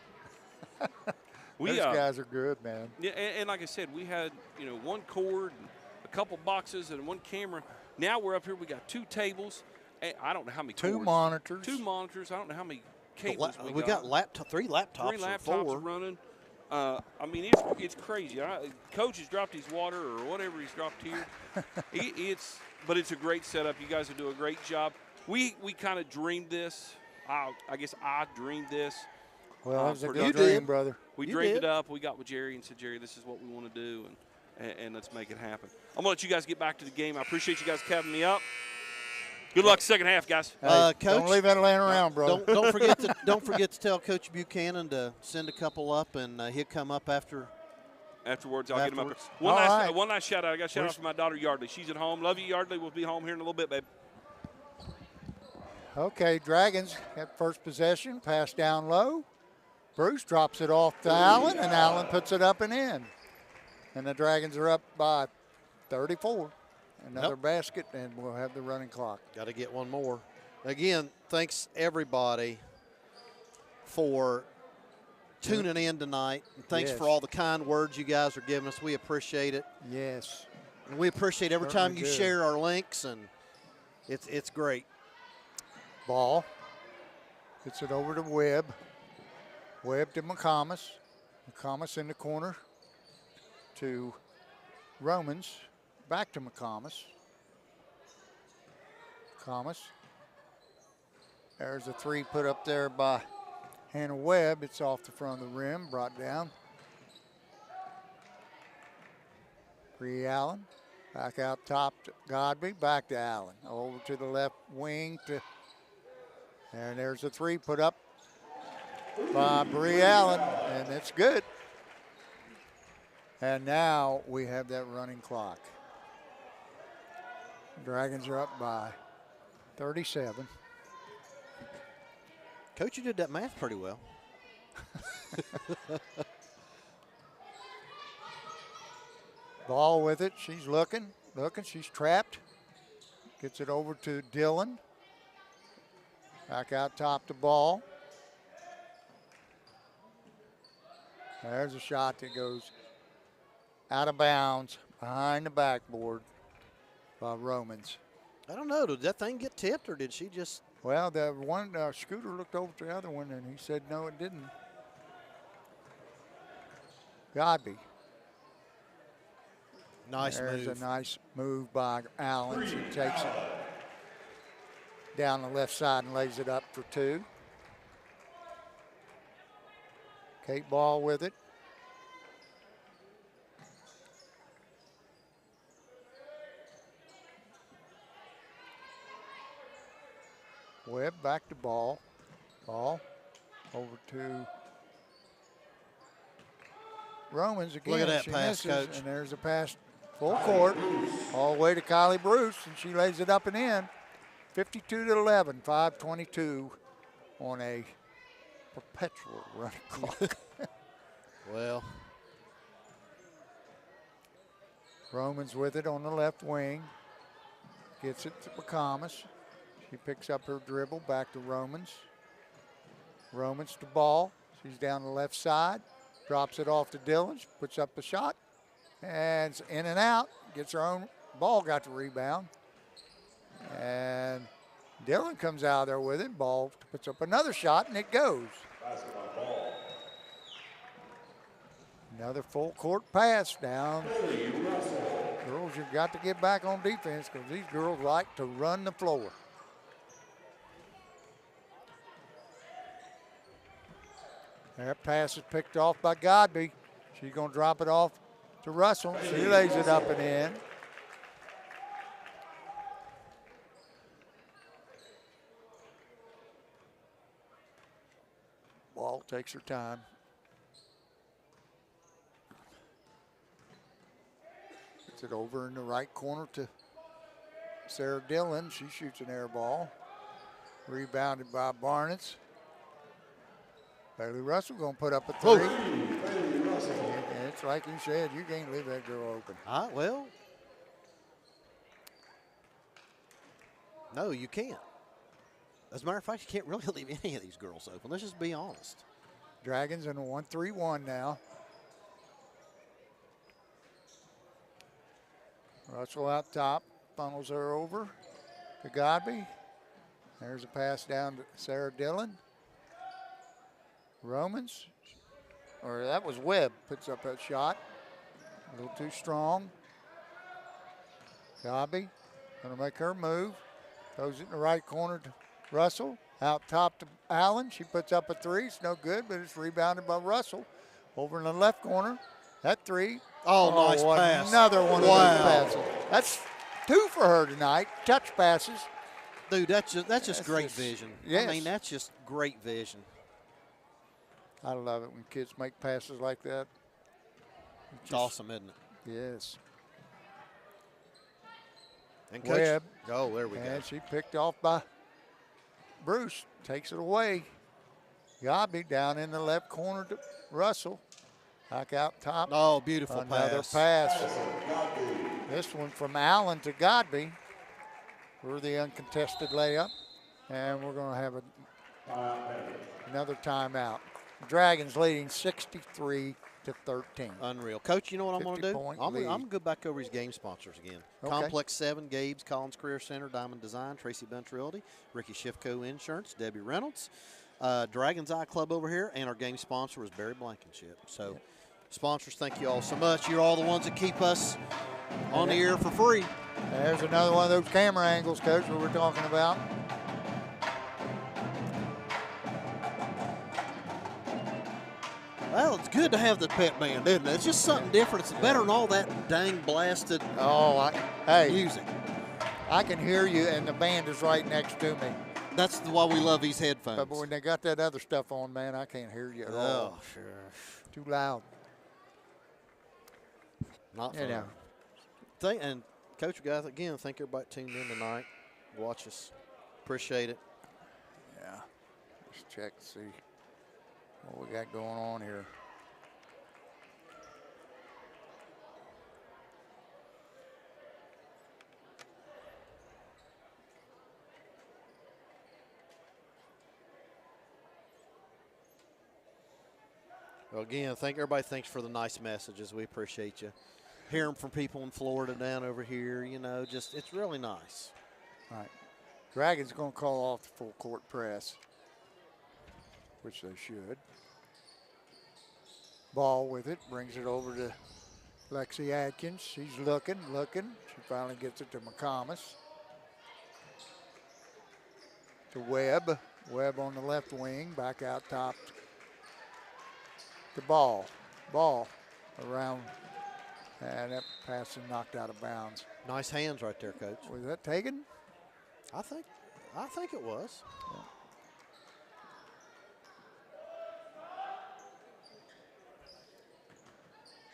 Those guys are good, man. Yeah, and like I said, we had 1 cord, and a couple boxes, and 1 camera. Now we're up here. We got 2 tables. And I don't know how many. 2 cords. monitors. 2 monitors. I don't know how many cables We got 3 laptops. 3 laptops or 4. running. I mean, it's crazy. Coach has dropped his water or whatever he's dropped here. But it's a great setup. You guys will do a great job. We kind of dreamed this. I guess I dreamed this. Well, it was a for good You dream, did. brother. We You dreamed did. it up. We got with Jerry and said, Jerry, this is what we want to do, and let's make it happen. I'm going to let you guys get back to the game. I appreciate you guys having me up. Good luck second half, guys. Hey, Coach, don't leave that laying around, brother. Don't forget to tell Coach Buchanan to send a couple up, and he'll come up after. Afterwards, I'll get him up. Afterwards. One last shout out. I got a shout out for my daughter Yardley. She's at home. Love you, Yardley. We'll be home here in a little bit, babe. Okay, Dragons have first possession, pass down low. Bruce drops it off to Allen, and Allen puts it up and in. And the Dragons are up by 34. Another basket, and we'll have the running clock. Got to get one more. Again, thanks everybody for tuning in tonight. And thanks Yes. for all the kind words you guys are giving us. We appreciate it. Yes. And we appreciate every time you Certainly do. share our links, and it's great. Ball. Gets it over to Webb. Webb to McComas. McComas in the corner to Romans. Back to McComas. McComas. There's a 3 put up there by Hannah Webb. It's off the front of the rim, brought down. Bree Allen. Back out top to Godby. Back to Allen. Over to the left wing to. And there's a 3 put up by Bree Allen, and it's good. And now we have that running clock. Dragons are up by 37. Coach, you did that math pretty well. Ball with it. She's looking. She's trapped. Gets it over to Dillon. Back out top to ball. There's a shot that goes out of bounds behind the backboard by Romans. I don't know. Did that thing get tipped or did she just? Well, the one Scooter looked over to the other one and he said no, it didn't. Godby. Nice There's move. a nice move by Allen. She takes it down the left side and lays it up for 2. Kate Ball with it. Webb back to Ball. Ball over to Romans again. Look at that she pass, misses, Coach. And there's a pass full court all the way to Kylie Bruce, and she lays it up and in. 52-11, 5:22 on a perpetual run clock. Well, Romans with it on the left wing. Gets it to McComas. She picks up her dribble back to Romans. Romans to Ball. She's down the left side. Drops it off to Dillon. She puts up the shot. And it's in and out. Gets her own ball, got the rebound. And Dillon comes out there with it. Ball puts up another shot, and it goes. Another full court pass down. Girls, you've got to get back on defense because these girls like to run the floor. That pass is picked off by Godby. She's going to drop it off to Russell. She lays it up and in. Ball takes her time. Gets it over in the right corner to Sarah Dillon. She shoots an air ball. Rebounded by Barnett. Bailey Russell going to put up a 3. And it's like you said, you can't leave that girl open. well, no, you can't. As a matter of fact, you can't really leave any of these girls open. Let's just be honest. Dragons in a 1-3-1 now. Russell out top, funnels her over to Godby. There's a pass down to Sarah Dillon. Romans, or that was Webb, puts up that shot. A little too strong. Godby gonna make her move. Throws it in the right corner to Russell. Out top to Allen. She puts up a 3. It's no good, but it's rebounded by Russell. Over in the left corner. That 3. Oh, nice pass. Another one of those passes. That's 2 for her tonight. Touch passes. Dude, that's just great vision. Yes. I mean, that's just great vision. I love it when kids make passes like that. It's awesome, isn't it? Yes. And Coach, Webb. oh, there we go. And she picked off by Bruce. Takes it away. Godby down in the left corner to Russell. Back out top. Oh, beautiful Another pass. This one from Allen to Godby for the uncontested layup. And we're going to have another timeout. Dragons leading 63-13. Unreal. Coach, you know what I'm going to do? 50-point I'm lead. going to go back over his game sponsors again. Okay. Complex 7, Gabe's Collins Career Center, Diamond Design, Tracy Bunch Realty, Ricky Schiffco Insurance, Debbie Reynolds, Dragons Eye Club over here, and our game sponsor was Barry Blankenship. So, sponsors, thank you all so much. You're all the ones that keep us on the air for free. There's another one of those camera angles, Coach, we were talking about. Well, it's good to have the pet band, isn't it? It's just something different. It's better than all that dang blasted Hey, music. I can hear you, and the band is right next to me. That's why we love these headphones. But when they got that other stuff on, man, I can't hear you at all. Oh, sure. Too loud. Not You fun. know. And Coach, guys, again, thank everybody tuned in tonight. Watch us. Appreciate it. Yeah. Let's check and see what we got going on here. Well, again, everybody thanks for the nice messages. We appreciate you. Hearing from people in Florida down over here, you know, just it's really nice. All right. Dragons going to call off the full court press, which they should. Ball with it, brings it over to Lexi Atkins. She's looking. She finally gets it to McComas. To Webb. Webb on the left wing, back out top to Ball. Ball around, and that pass is knocked out of bounds. Nice hands right there, Coach. Was that taken? I think it was. Yeah.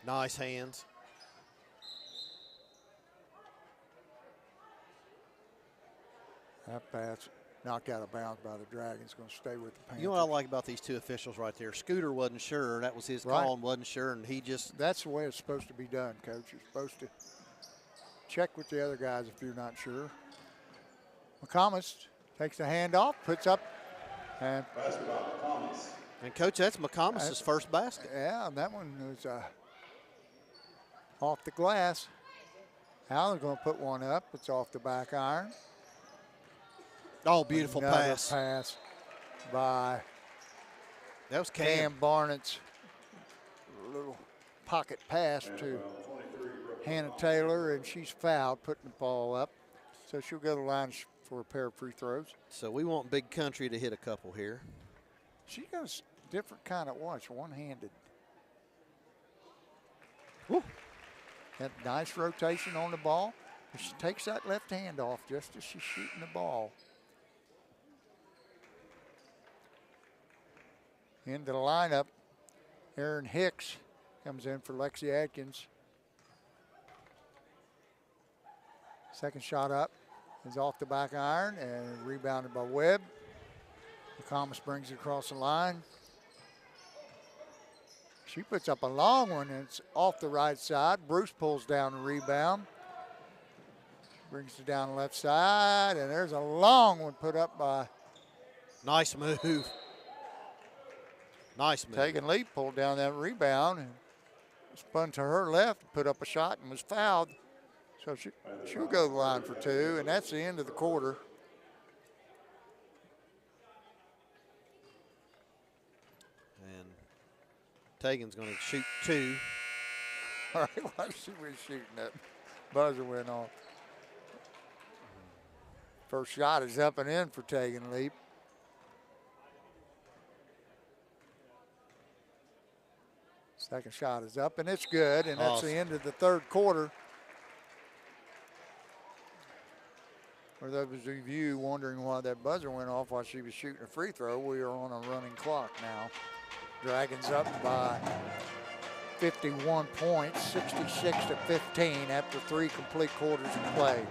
Nice hands. That pass knocked out of bounds by the Dragons. Going to stay with the Panthers. You know what I like about these two officials right there? Scooter wasn't sure. That was his call and wasn't sure, and he just. That's the way it's supposed to be done, Coach. You're supposed to check with the other guys if you're not sure. McComas takes the handoff, puts up, and. And, Coach, that's McComas' first basket. Yeah, and that one was off the glass. Allen's going to put one up. It's off the back iron. Oh, beautiful Another pass by that was Cam Barnett's little pocket pass to Hannah Taylor, and she's fouled, putting the ball up. So she'll go to the line for a pair of free throws. So we want Big Country to hit a couple here. She got a different kind of watch, one-handed. Woo. That nice rotation on the ball. She takes that left hand off just as she's shooting the ball. Into the lineup, Aaron Hicks comes in for Lexi Atkins. Second shot up is off the back iron and rebounded by Webb. McComas brings it across the line. She puts up a long one, and it's off the right side. Bruce pulls down the rebound. Brings it down the left side, and there's a long one put up by. Nice move. Nice move. Tegan Lee pulled down that rebound and spun to her left, put up a shot, and was fouled. So she'll go to the line for two, and that's the end of the quarter. And Tegan's going to shoot two. All right, while she was shooting, that buzzer went off. First shot is up and in for Tegan Leap. Second shot is up, and it's good, and that's the end of the third quarter. For those of you wondering why that buzzer went off while she was shooting a free throw, we are on a running clock now. Dragons up by 51 points, 66-15 after 3 complete quarters of play.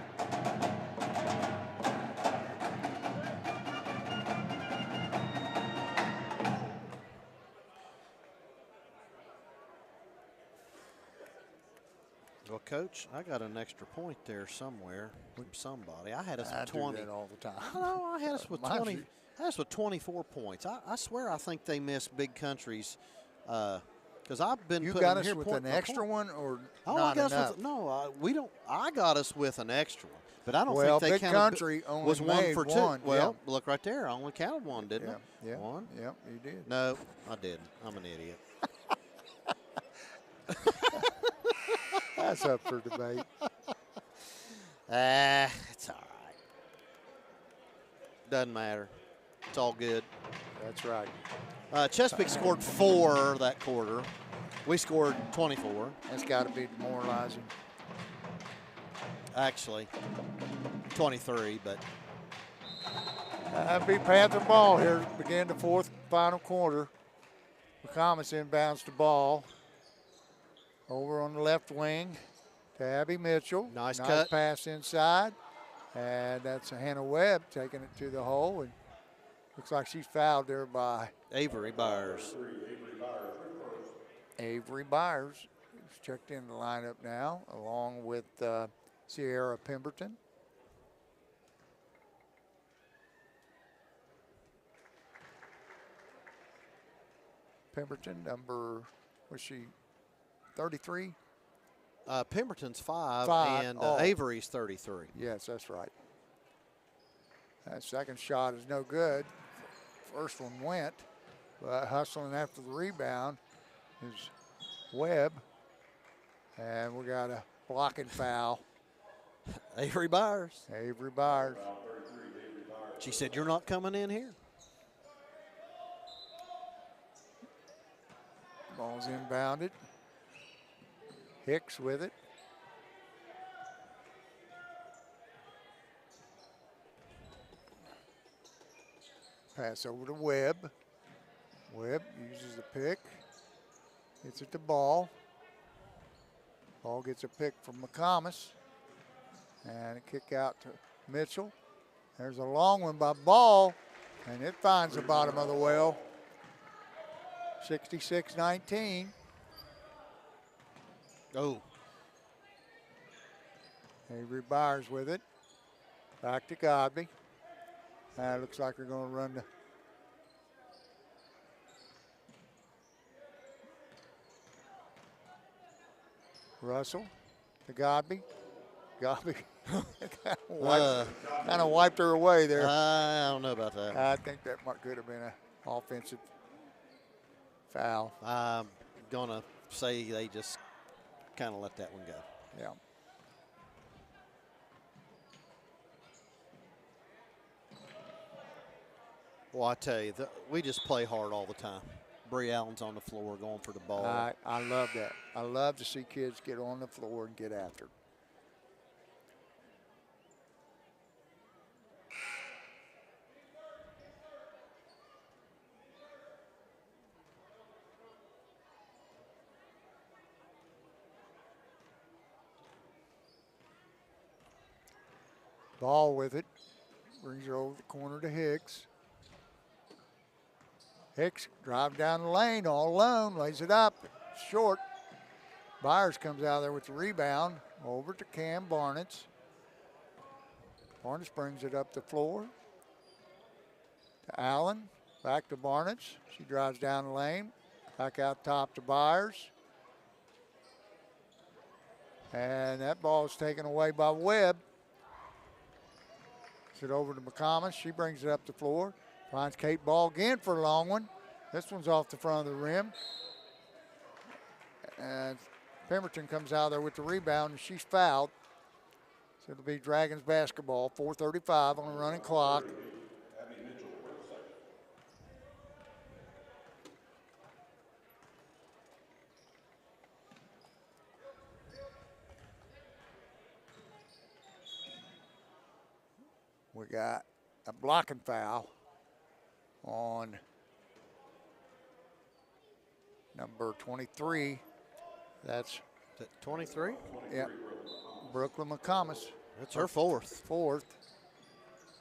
Well, Coach, I got an extra point there somewhere from somebody. I had us with 20. I do that all the time. No, I had us with 20. I had us with 24 points. I swear I think they missed Big Country's because I've been. You putting got us here with point an extra one or oh, not I got enough? Us with, no, we don't. I got us with an extra one, but I don't well, think they Big counted. Country only was one made for two. one. Well, look right there. I only counted one, didn't I? Yeah. One. Yep, you did. No, I didn't. I'm an idiot. That's up for debate. It's all right. Doesn't matter. It's all good. That's right. Chesapeake scored 4 that quarter. We scored 24. That's got to be demoralizing. Actually, 23, but. That'll be Panther ball here to begin the fourth final quarter. McComas inbounds the ball. Over on the left wing to Abby Mitchell. Nice cut. Pass inside. And that's Hannah Webb taking it to the hole. And looks like she's fouled there by Avery Byers. Avery Byers, who's checked in the lineup now, along with Sierra Pemberton. Pemberton, number, was she 33? Pemberton's 5, Five. and Oh. Avery's 33. Yes, that's right. That second shot is no good. First one went, but hustling after the rebound is Webb. And we got a blocking foul. Avery Byers. Avery Byers. She said, "You're not coming in here." Ball's inbounded. Hicks with it. Pass over to Webb. Webb uses the pick. Gets it to Ball. Ball gets a pick from McComas. And a kick out to Mitchell. There's a long one by Ball. And it finds the bottom of the well. 66-19. Oh. Avery Byers with it. Back to Godby. Looks like they're going to run to Russell to Godby. Godby kind of wiped her away there. I don't know about that. I think that could have been an offensive foul. I'm going to say they just kind of let that one go. Yeah. Well, I tell you, we just play hard all the time. Bree Allen's on the floor going for the ball. I love that. I love to see kids get on the floor and get after it. Ball with it. Brings it over the corner to Hicks. Hicks drives down the lane all alone, lays it up, short. Byers comes out there with the rebound, over to Cam Barnett. Barnett brings it up the floor to Allen, back to Barnett. She drives down the lane, back out top to Byers. And that ball is taken away by Webb. It over to McComas. She brings it up the floor. Finds Kate Ball again for a long one. This one's off the front of the rim. And Pemberton comes out there with the rebound, and she's fouled. So it'll be Dragons basketball. 4:35 on the running clock. We got a blocking foul on number 23. That's 23? Yep. Brooklyn McComas. That's her fourth.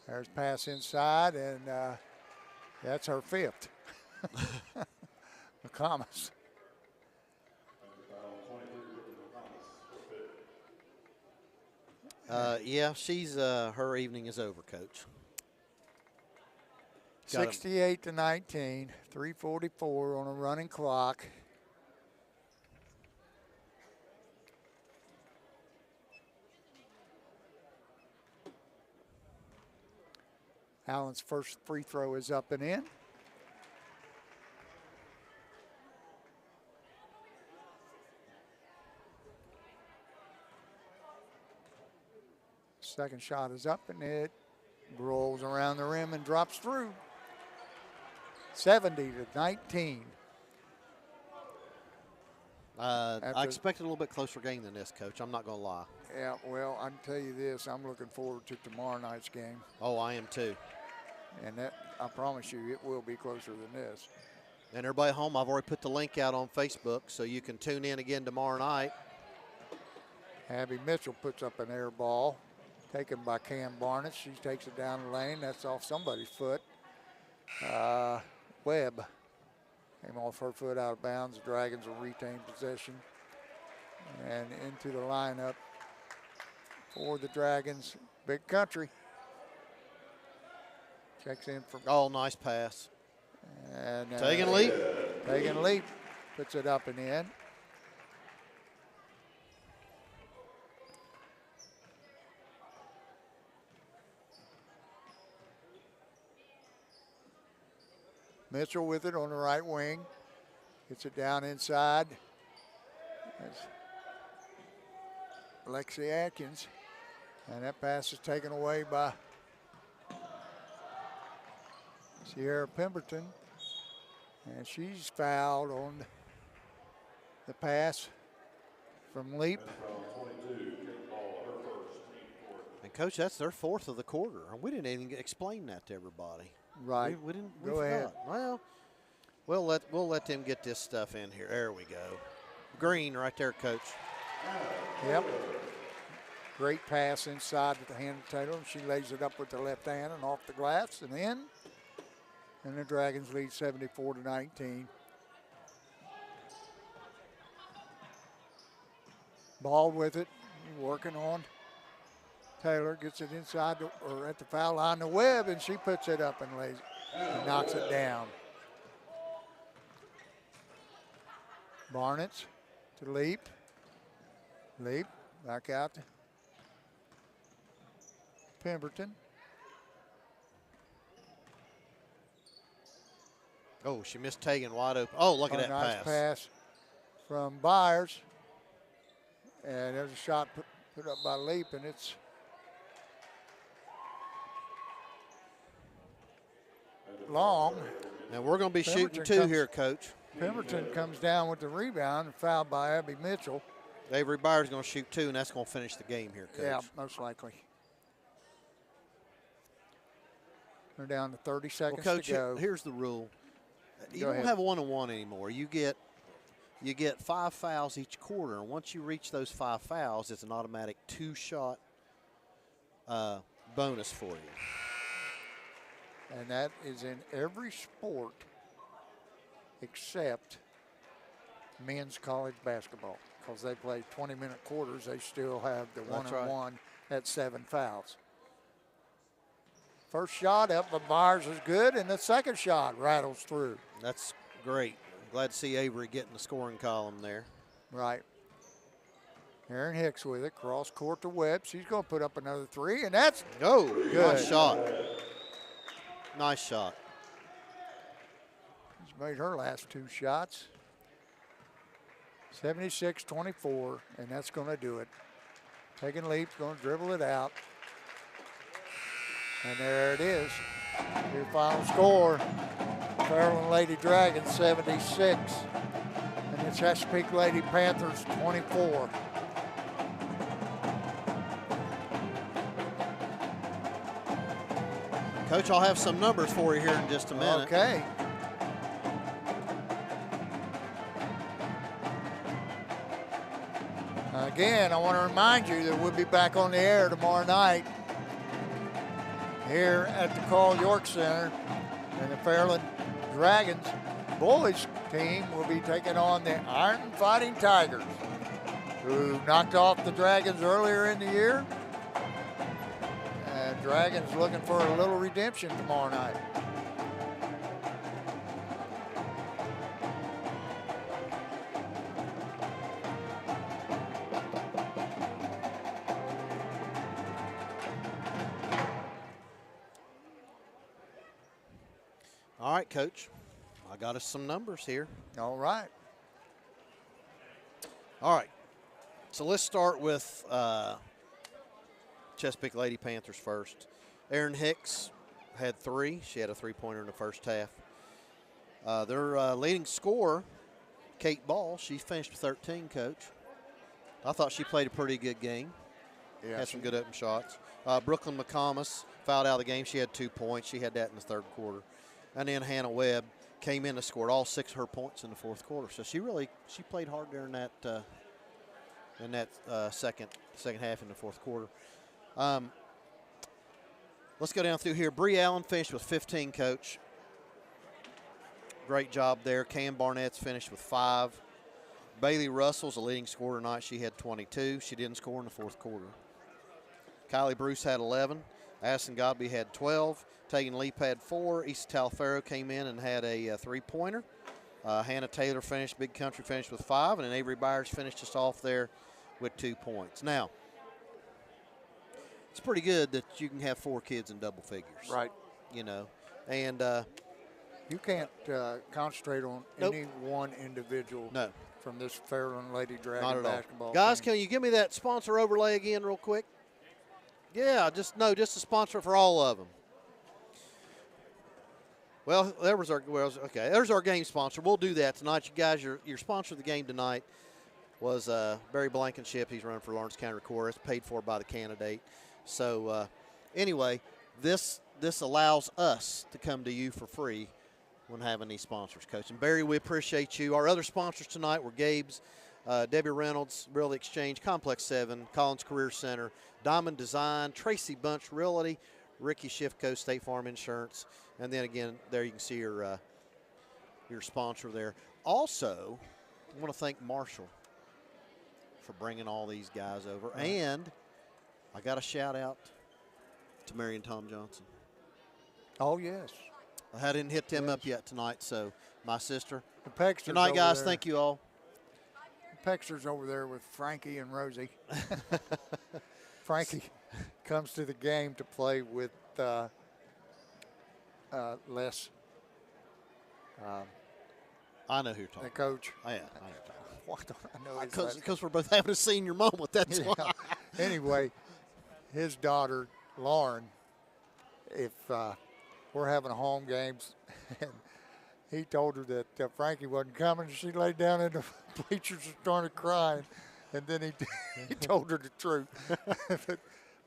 There's pass inside, and that's her fifth. McComas. Yeah, she's her evening is over, Coach. 68-19, 3:44 on a running clock. Allen's first free throw is up and in. Second shot is up and it rolls around the rim and drops through. 70-19. I expected a little bit closer game than this, Coach. I'm not going to lie. Yeah, well, I can tell you this. I'm looking forward to tomorrow night's game. Oh, I am too. And that, I promise you, it will be closer than this. And everybody at home, I've already put the link out on Facebook, so you can tune in again tomorrow night. Abby Mitchell puts up an air ball, taken by Cam Barnett. She takes it down the lane. That's off somebody's foot. Webb came off her foot out of bounds. The Dragons will retain possession. And into the lineup for the Dragons, Big Country. Checks in from. Oh, nice pass. And Taking lead. Taking leap, puts it up and in. Mitchell with it on the right wing. Gets it down inside. That's Alexi Atkins. And that pass is taken away by Sierra Pemberton. And she's fouled on the pass from Leap. And, Coach, that's their 4th of the quarter. We didn't even explain that to everybody. Right. We didn't. Go ahead. Well, we'll let them get this stuff in here. There we go. Green right there, Coach. Yep. Great pass inside with the hand of Taylor. She lays it up with the left hand and off the glass and in. And the Dragons lead 74-19. Ball with it, working on. Taylor gets it inside or at the foul line to Webb, and she puts it up and lays and knocks it down. Barnett to Leap. Leap back out to Pemberton. Oh, she missed Tegan wide open. Oh, look at that nice pass. From Byers. And there's a shot put up by Leap, and it's long. Now we're going to be shooting Pemberton 2 here, Coach. Pemberton comes down with the rebound and fouled by Abby Mitchell. Avery Byers going to shoot 2, and that's going to finish the game here, Coach. Yeah, most likely. We're down to 30 seconds Coach, to go. here's the rule. You Go don't ahead. have a 1-on-1 anymore. You get 5 fouls each quarter, and once you reach those 5 fouls, it's an automatic 2-shot bonus for you. And that is in every sport except men's college basketball. Because they play 20-minute quarters, they still have the That's right. 1-on-1 at 7 fouls. First shot up by Byers is good, and the second shot rattles through. That's great. Glad to see Avery getting the scoring column there. Right. Aaron Hicks with it, cross court to Webb. She's going to put up another 3, and that's Good. Nice shot. Nice shot. she's made her last 2 shots. 76-24, and that's going to do it. Taking Leap's going to dribble it out. And there it is. Your final score, Fairland Lady Dragons 76 and the Chesapeake Lady Panthers 24. Coach, I'll have some numbers for you here in just a minute. Okay. Again, I want to remind you that we'll be back on the air tomorrow night here at the Carl York Center, and the Fairland Dragons boys team will be taking on the Iron Fighting Tigers, who knocked off the Dragons earlier in the year. And Dragons looking for a little redemption tomorrow night. All right, Coach. I got us some numbers here. All right. All right. So let's start with Chesapeake Lady Panthers first. Erin Hicks had 3. She had a 3-pointer in the first half. Their leading scorer, Kate Ball, she finished with 13, Coach. I thought she played a pretty good game. Yeah, had some good open shots. Brooklyn McComas fouled out of the game. She had 2 points. She had that in the third quarter. And then Hannah Webb came in and scored all 6 of her points in the fourth quarter. So she played hard there in that second half in the fourth quarter. Let's go down through here. Bree Allen finished with 15, Coach. Great job there. Cam Barnett's finished with 5. Bailey Russell's the leading scorer tonight. She had 22. She didn't score in the fourth quarter. Kylie Bruce had 11. Addison Godby had 12. Tegan Leap had 4. Issa Talfero came in and had a 3-pointer. Hannah Taylor finished, Big Country finished with 5, and then Avery Byers finished us off there with 2 points. Now, it's pretty good that you can have 4 kids in double figures. Right. You know, and you can't concentrate on nope. any one individual no. from this Fairland Lady Dragon Not at basketball all. Guys, team. can you give me that sponsor overlay again real quick? Yeah, just a sponsor for all of them. Well, there's our game sponsor. We'll do that tonight. You guys, your sponsor of the game tonight was Barry Blankenship. He's running for Lawrence County Recorder. It's paid for by the candidate. So anyway, this allows us to come to you for free when having these sponsors, Coach. And Barry, we appreciate you. Our other sponsors tonight were Gabe's, Debbie Reynolds, Realty Exchange, Complex 7, Collins Career Center, Diamond Design, Tracy Bunch Realty, Ricky Schiffco, State Farm Insurance, and then again, there you can see your sponsor there. Also, I want to thank Marshall for bringing all these guys over. And I got a shout out to Mary and Tom Johnson. Oh, yes. I didn't hit them up yet tonight, so my sister. The Pexter's Good night, guys. There. Thank you all. The Pexter's over there with Frankie and Rosie. Frankie comes to the game to play with Les. I know who you're talking the coach. about. I know. Why don't I know his Because we're both having a senior moment. That's yeah. why. Anyway, his daughter, Lauren, if we're having home games, and he told her that Frankie wasn't coming, she laid down in the bleachers and started crying. And then he told her the truth.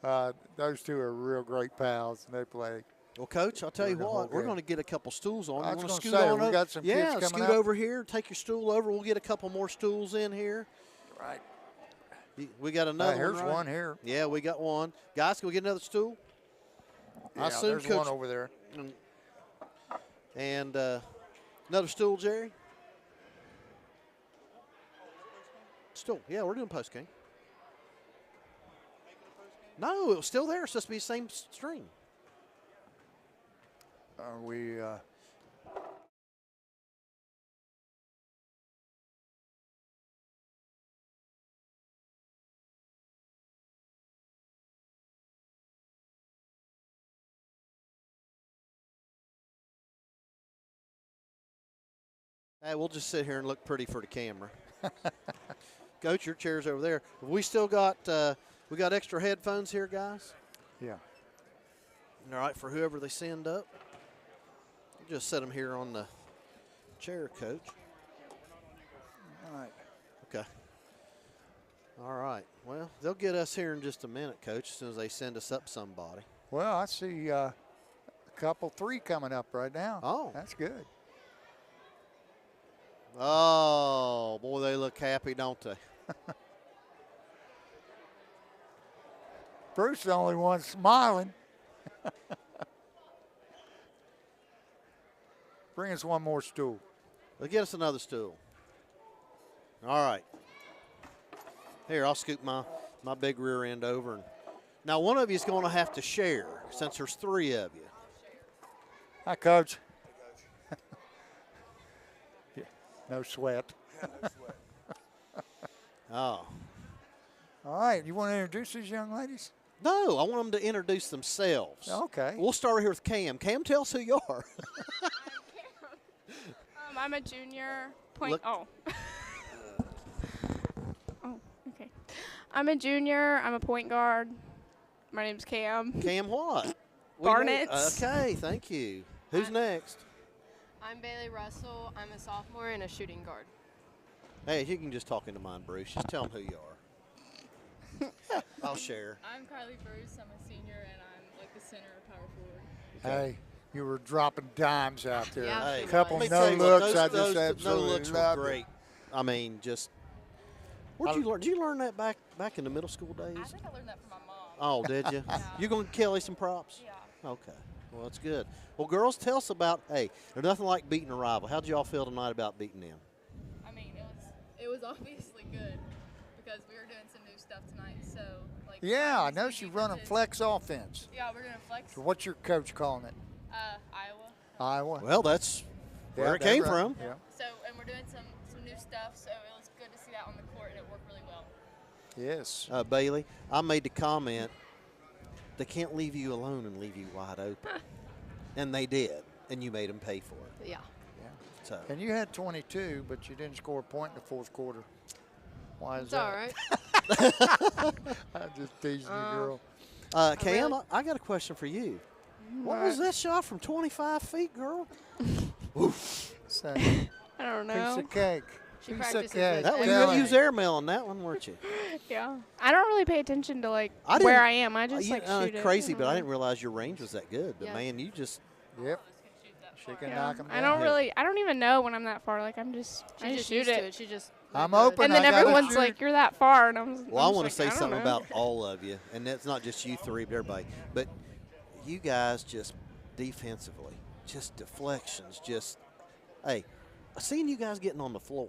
But, those two are real great pals, and they play. Well, Coach, I'll tell you what, we're going to get a couple stools on. I was You going to scoot say, on we over? got some kids coming scoot up. over here. Take your stool over. We'll get a couple more stools in here. Right. We got another one, here's right? one here. Yeah, we got one. Guys, can we get another stool? Yeah, I assume there's Coach, one over there. And another stool, Jerry? Stool. Yeah, we're doing post-game. No, it was still there. It's supposed to be the same string. Are we Hey, we'll just sit here and look pretty for the camera. Coach, your chair's over there. Have we still got we got extra headphones here, guys? Yeah. All right, for whoever they send up. Just set them here on the chair, Coach. All right. Okay. All right. Well, they'll get us here in just a minute, Coach, as soon as they send us up somebody. Well, I see a couple, 3 coming up right now. Oh. That's good. Oh, boy, they look happy, don't they? Bruce is the only one smiling. Bring us one more stool. They'll get us another stool. All right. Here, I'll scoop my big rear end over. And now, one of you is going to have to share since there's 3 of you. Hi, Coach. Yeah, no sweat. Oh. All right. You want to introduce these young ladies? No, I want them to introduce themselves. Okay. We'll start here with Cam. Cam, tell us who you are. I'm a junior point. Look. Oh, okay. I'm a junior. I'm a point guard. My name's Cam. Cam what? Barnett. Okay, thank you. Who's next? I'm Bailey Russell. I'm a sophomore and a shooting guard. Hey, you can just talk into mine, Bruce. Just tell them who you are. I'll share. I'm Kylie Bruce. I'm a senior, and I'm like the center of power forward. Hey, you were dropping dimes out there. Yeah, Hey, A couple let me no tell you what, looks. I those just absolutely no looks were loved it. great. I mean, just where'd you learn? Did you learn that back in the middle school days? I think I learned that from my mom. Oh, did you? Yeah. You gonna Kelly some props? Yeah. Okay. Well, that's good. Well, girls, tell us about. Hey, there's nothing like beating a rival. How'd y'all feel tonight about beating them? I mean, it was obviously good because we were doing some new stuff tonight. So like. Yeah, I obviously know she's running defensive- flex offense. Yeah, we're gonna flex. So what's your coach calling it? Iowa. Iowa. Well, that's where Yeah, it came that's right. from. Yeah. So and doing some new stuff, so it was good to see that on the court, and it worked really well. Yes. Bailey, I made the comment, they can't leave you alone and leave you wide open. And they did, and you made them pay for it. Yeah. So. And you had 22, but you didn't score a point in the fourth quarter. Why is It's that? all right. I'm just teasing you, girl. Cam, I got a question for you. What was that shot from 25 feet, girl? So, I don't know. piece of cake. She Piece of practices cake. it That was, every you day. used airmail on that one, weren't you? Yeah. I don't really pay attention to like I where didn't- I am. I just like shoot it. crazy, but I didn't realize your range was that good. But Yeah. man, you just Yep. She can Yeah. knock 'em down. I don't even know when I'm that far. Like I She just just shoot used to it. it. She just. I'm really good. open. And then I gotta everyone's shoot. like, "You're that far," and Well, I I'm want to just say like, I don't something know. about all of you, and that's not just you three, but everybody. But you guys just defensively, just deflections, just hey, seeing you guys getting on the floor.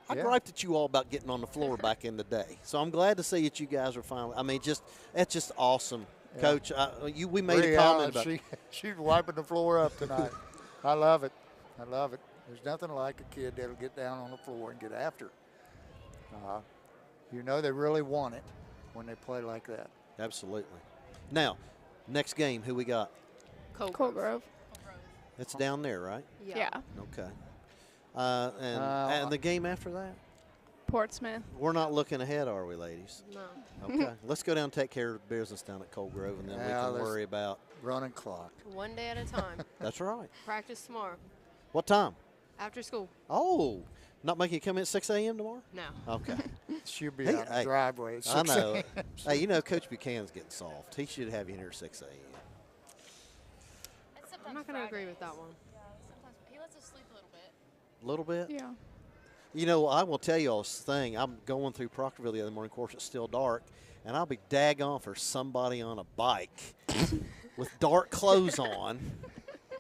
I Yeah. griped at you all about getting on the floor back in the day, so I'm glad to see that you guys are finally. I mean, that's just awesome, Yeah. Coach. We made Bree a comment Allen, about. she's wiping the floor up tonight. I love it. I love it. There's nothing like a kid that'll get down on the floor and get after. You know they really want it when they play like that. Absolutely. Now, next game, who we got? Cold Cold Grove. It's down there, right? Yeah. Okay. And the game after that? Portsmouth. We're not looking ahead, are we, ladies? No. Okay. Let's go down and take care of business down at Cold Grove, and then we Yeah, can let's- worry about. Running clock. One day at a time. That's right. Practice tomorrow. What time? After school. Oh, not making you come in at 6 a.m. tomorrow? No. Okay. She'll be Hey, out in the hey, driveway. At I 6 know. a.m. Hey, you know, Coach Buchanan's getting soft. He should have you in here at 6 a.m. It's sometimes I'm not going to agree Fridays. with that one. Yeah, sometimes he lets us sleep a little bit. A little bit? Yeah. You know, I will tell you all this thing. I'm going through Proctorville the other morning. Of course, it's still dark, and I'll be daggone for somebody on a bike with dark clothes on.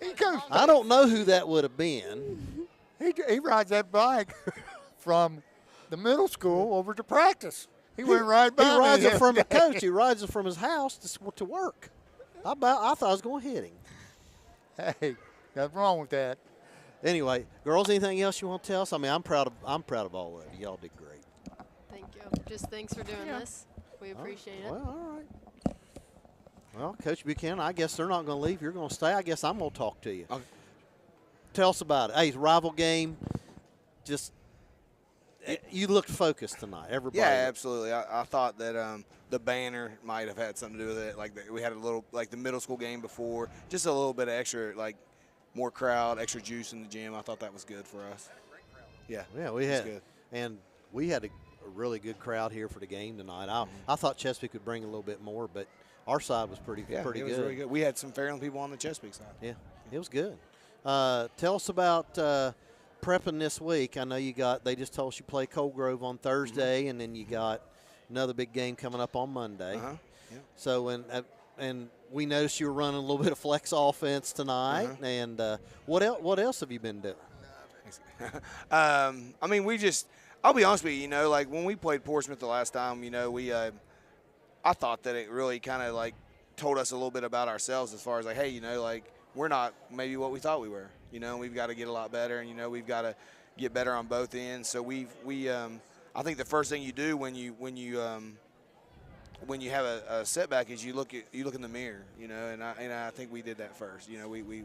He goes. I don't know who that would have been. He rides that bike from the middle school over to practice. He went right by He me rides the it from other the day. coach. He rides it from his house to work. I thought I was going to hit him. Hey, nothing wrong with that. Anyway, girls, anything else you want to tell us? I mean, I'm proud of all of you. Y'all did great. Thank you. Just thanks for doing Yeah. this. We appreciate it. Well, all right. Well, Coach Buchanan, I guess they're not going to leave. You're going to stay. I guess I'm going to talk to you. Okay. Tell us about it. Hey, it's a rival game. Just you looked focused tonight. Everybody. Yeah, absolutely. I thought that the banner might have had something to do with it. Like we had a little, like the middle school game before, just a little bit of extra, like more crowd, extra juice in the gym. I thought that was good for us. Yeah. Yeah, we it was had, good. and we had a really good crowd here for the game tonight. I thought Chesapeake would bring a little bit more, but our side was pretty Yeah, pretty it was good. really good. We had some Fairland people on the Chesapeake side. Yeah, it was good. Tell us about prepping this week. I know they just told us you play Cold Grove on Thursday, and then you got another big game coming up on Monday. Uh-huh. Yeah. So, and we noticed you were running a little bit of flex offense tonight. And what else have you been doing? I mean, I'll be honest with you, like when we played Portsmouth the last time, I thought that it really kind of like told us a little bit about ourselves as far as like, hey, like we're not maybe what we thought we were. We've got to get a lot better, and we've got to get better on both ends. So I think the first thing you do when you have a setback is you look in the mirror, and I think we did that first. We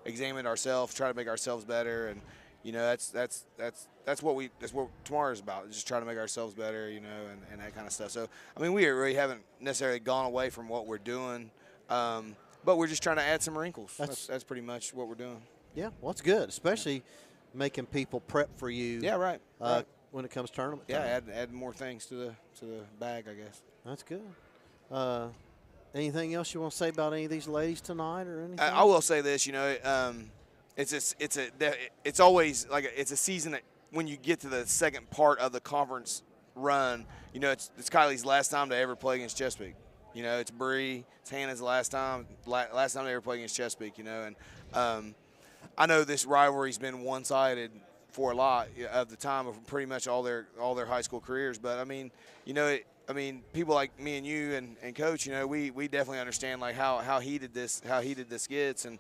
examined ourselves, try to make ourselves better, and that's what tomorrow's about. Just trying to make ourselves better, and that kind of stuff. So I mean, we really haven't necessarily gone away from what we're doing, but we're just trying to add some wrinkles. That's pretty much what we're doing. Yeah, well, it's good, especially making people prep for you. Yeah, right. When it comes tournament Yeah, time. add more things to the bag, I guess. That's good. Anything else you want to say about any of these ladies tonight or anything? I will say this, it's always like it's a season that when you get to the second part of the conference run, it's Kylie's last time to ever play against Chesapeake. It's Bree, it's Hannah's last time they ever play against Chesapeake. And I know this rivalry's been one-sided for a lot of the time of pretty much all their high school careers, but I mean, people like me and you and Coach, we definitely understand like how heated this gets, and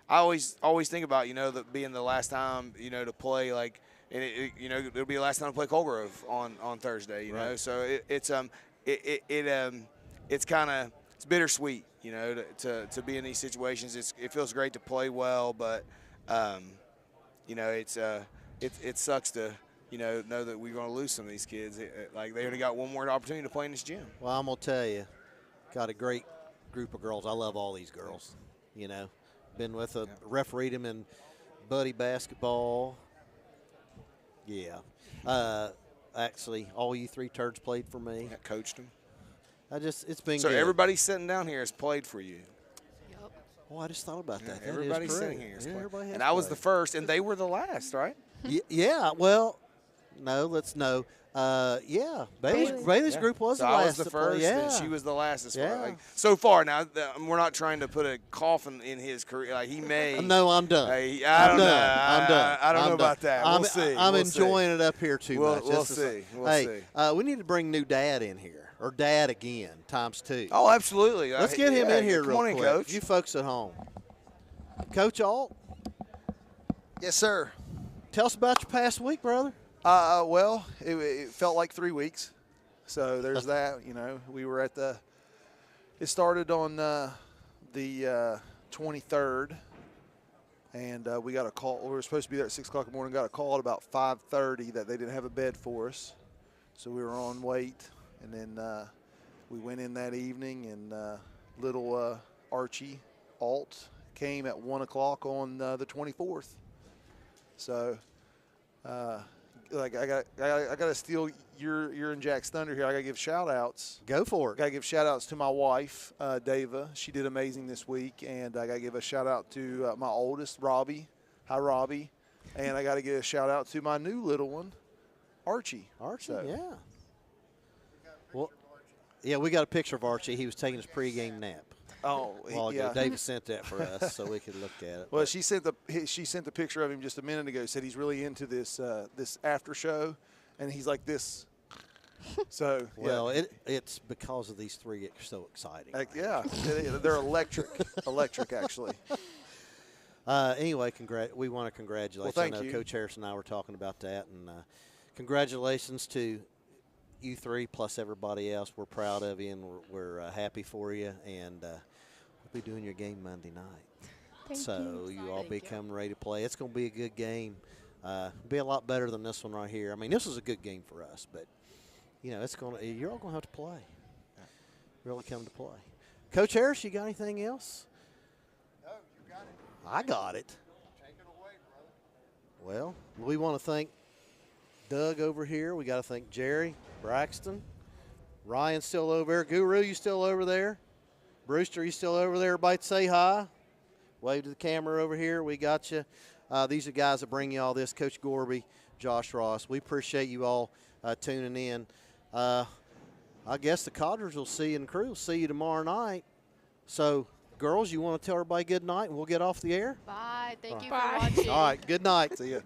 I always think about, that being the last time, to play, like, and it'll be the last time to play Cold Grove on Thursday, you know. So it's kind of bittersweet, to be in these situations. It feels great to play well, but it sucks to know that we're going to lose some of these kids. Like, they only got one more opportunity to play in this gym. Well, I'm going to tell you, got a great group of girls. I love all these girls, Been with refereed them in buddy basketball. Yeah. Actually, all you three turds played for me. I coached them. It's been so good. everybody sitting down here has played for you. Oh, I just thought about that. That Everybody is sitting correct. here has Yeah, played. And I was the first, and they were the last, right? Yeah, well, no. Bailey's group was so the last. I was the to first, play. Yeah. and she was the last as far. Yeah. Like, so far. Now, we're not trying to put a coffin in his career. Like, he may. No, I'm done. I don't know. I'm done. I don't know about that. We'll see. I'm enjoying it up here too much. We'll see. We need to bring new dad in here, or dad again, ×2. Oh, absolutely. Let's get him in here real Come on quick. in, Coach. You folks at home. Coach Alt, Yes, sir. tell us about your past week, brother. Well, it felt like 3 weeks. So there's that. We were at it started on the 23rd, and we got a call. We were supposed to be there at 6 o'clock in the morning. Got a call at about 5:30 that they didn't have a bed for us. So we were on wait, and then we went in that evening, and little Archie Alt came at 1 o'clock on the 24th. So. I got to steal your and Jack's thunder here. I got to give shout outs. Go for it. Got to give shout outs to my wife, Dava. She did amazing this week. And I got to give a shout out to my oldest, Robbie. Hi, Robbie. And I got to give a shout out to my new little one, Archie. Yeah. Well, yeah, we got a picture of Archie. He was taking his pregame nap. Oh, Yeah. David sent that for us so we could look at it. Well, she sent the picture of him just a minute ago. Said he's really into this this after show, and he's like this. So well, it's because of these three. It's so exciting. They're electric actually. Anyway, we want to congratulate. Well, thank I know you. Coach Harris and I were talking about that, and congratulations to you three plus everybody else. We're proud of you, and we're happy for you, and we'll be doing your game Monday night. Thank you all be coming ready to play. It's going to be a good game. Be a lot better than this one right here. I mean, this was a good game for us, but you're all going to have to play. Really come to play. Coach Harris, you got anything else? No, you got it. I got it. Take it away, brother. Well, we want to thank Doug over here. We got to thank Jerry, Braxton, Ryan's still over there. Guru, you still over there? Brewster, you still over there? Everybody say hi. Wave to the camera over here. We got you. These are guys that bring you all this. Coach Gorby, Josh Ross. We appreciate you all tuning in. I guess the Codgers will see you, and the crew will see you tomorrow night. So, girls, you want to tell everybody good night, and we'll get off the air? Bye. Thank you Bye. for watching. All right, good night. See ya.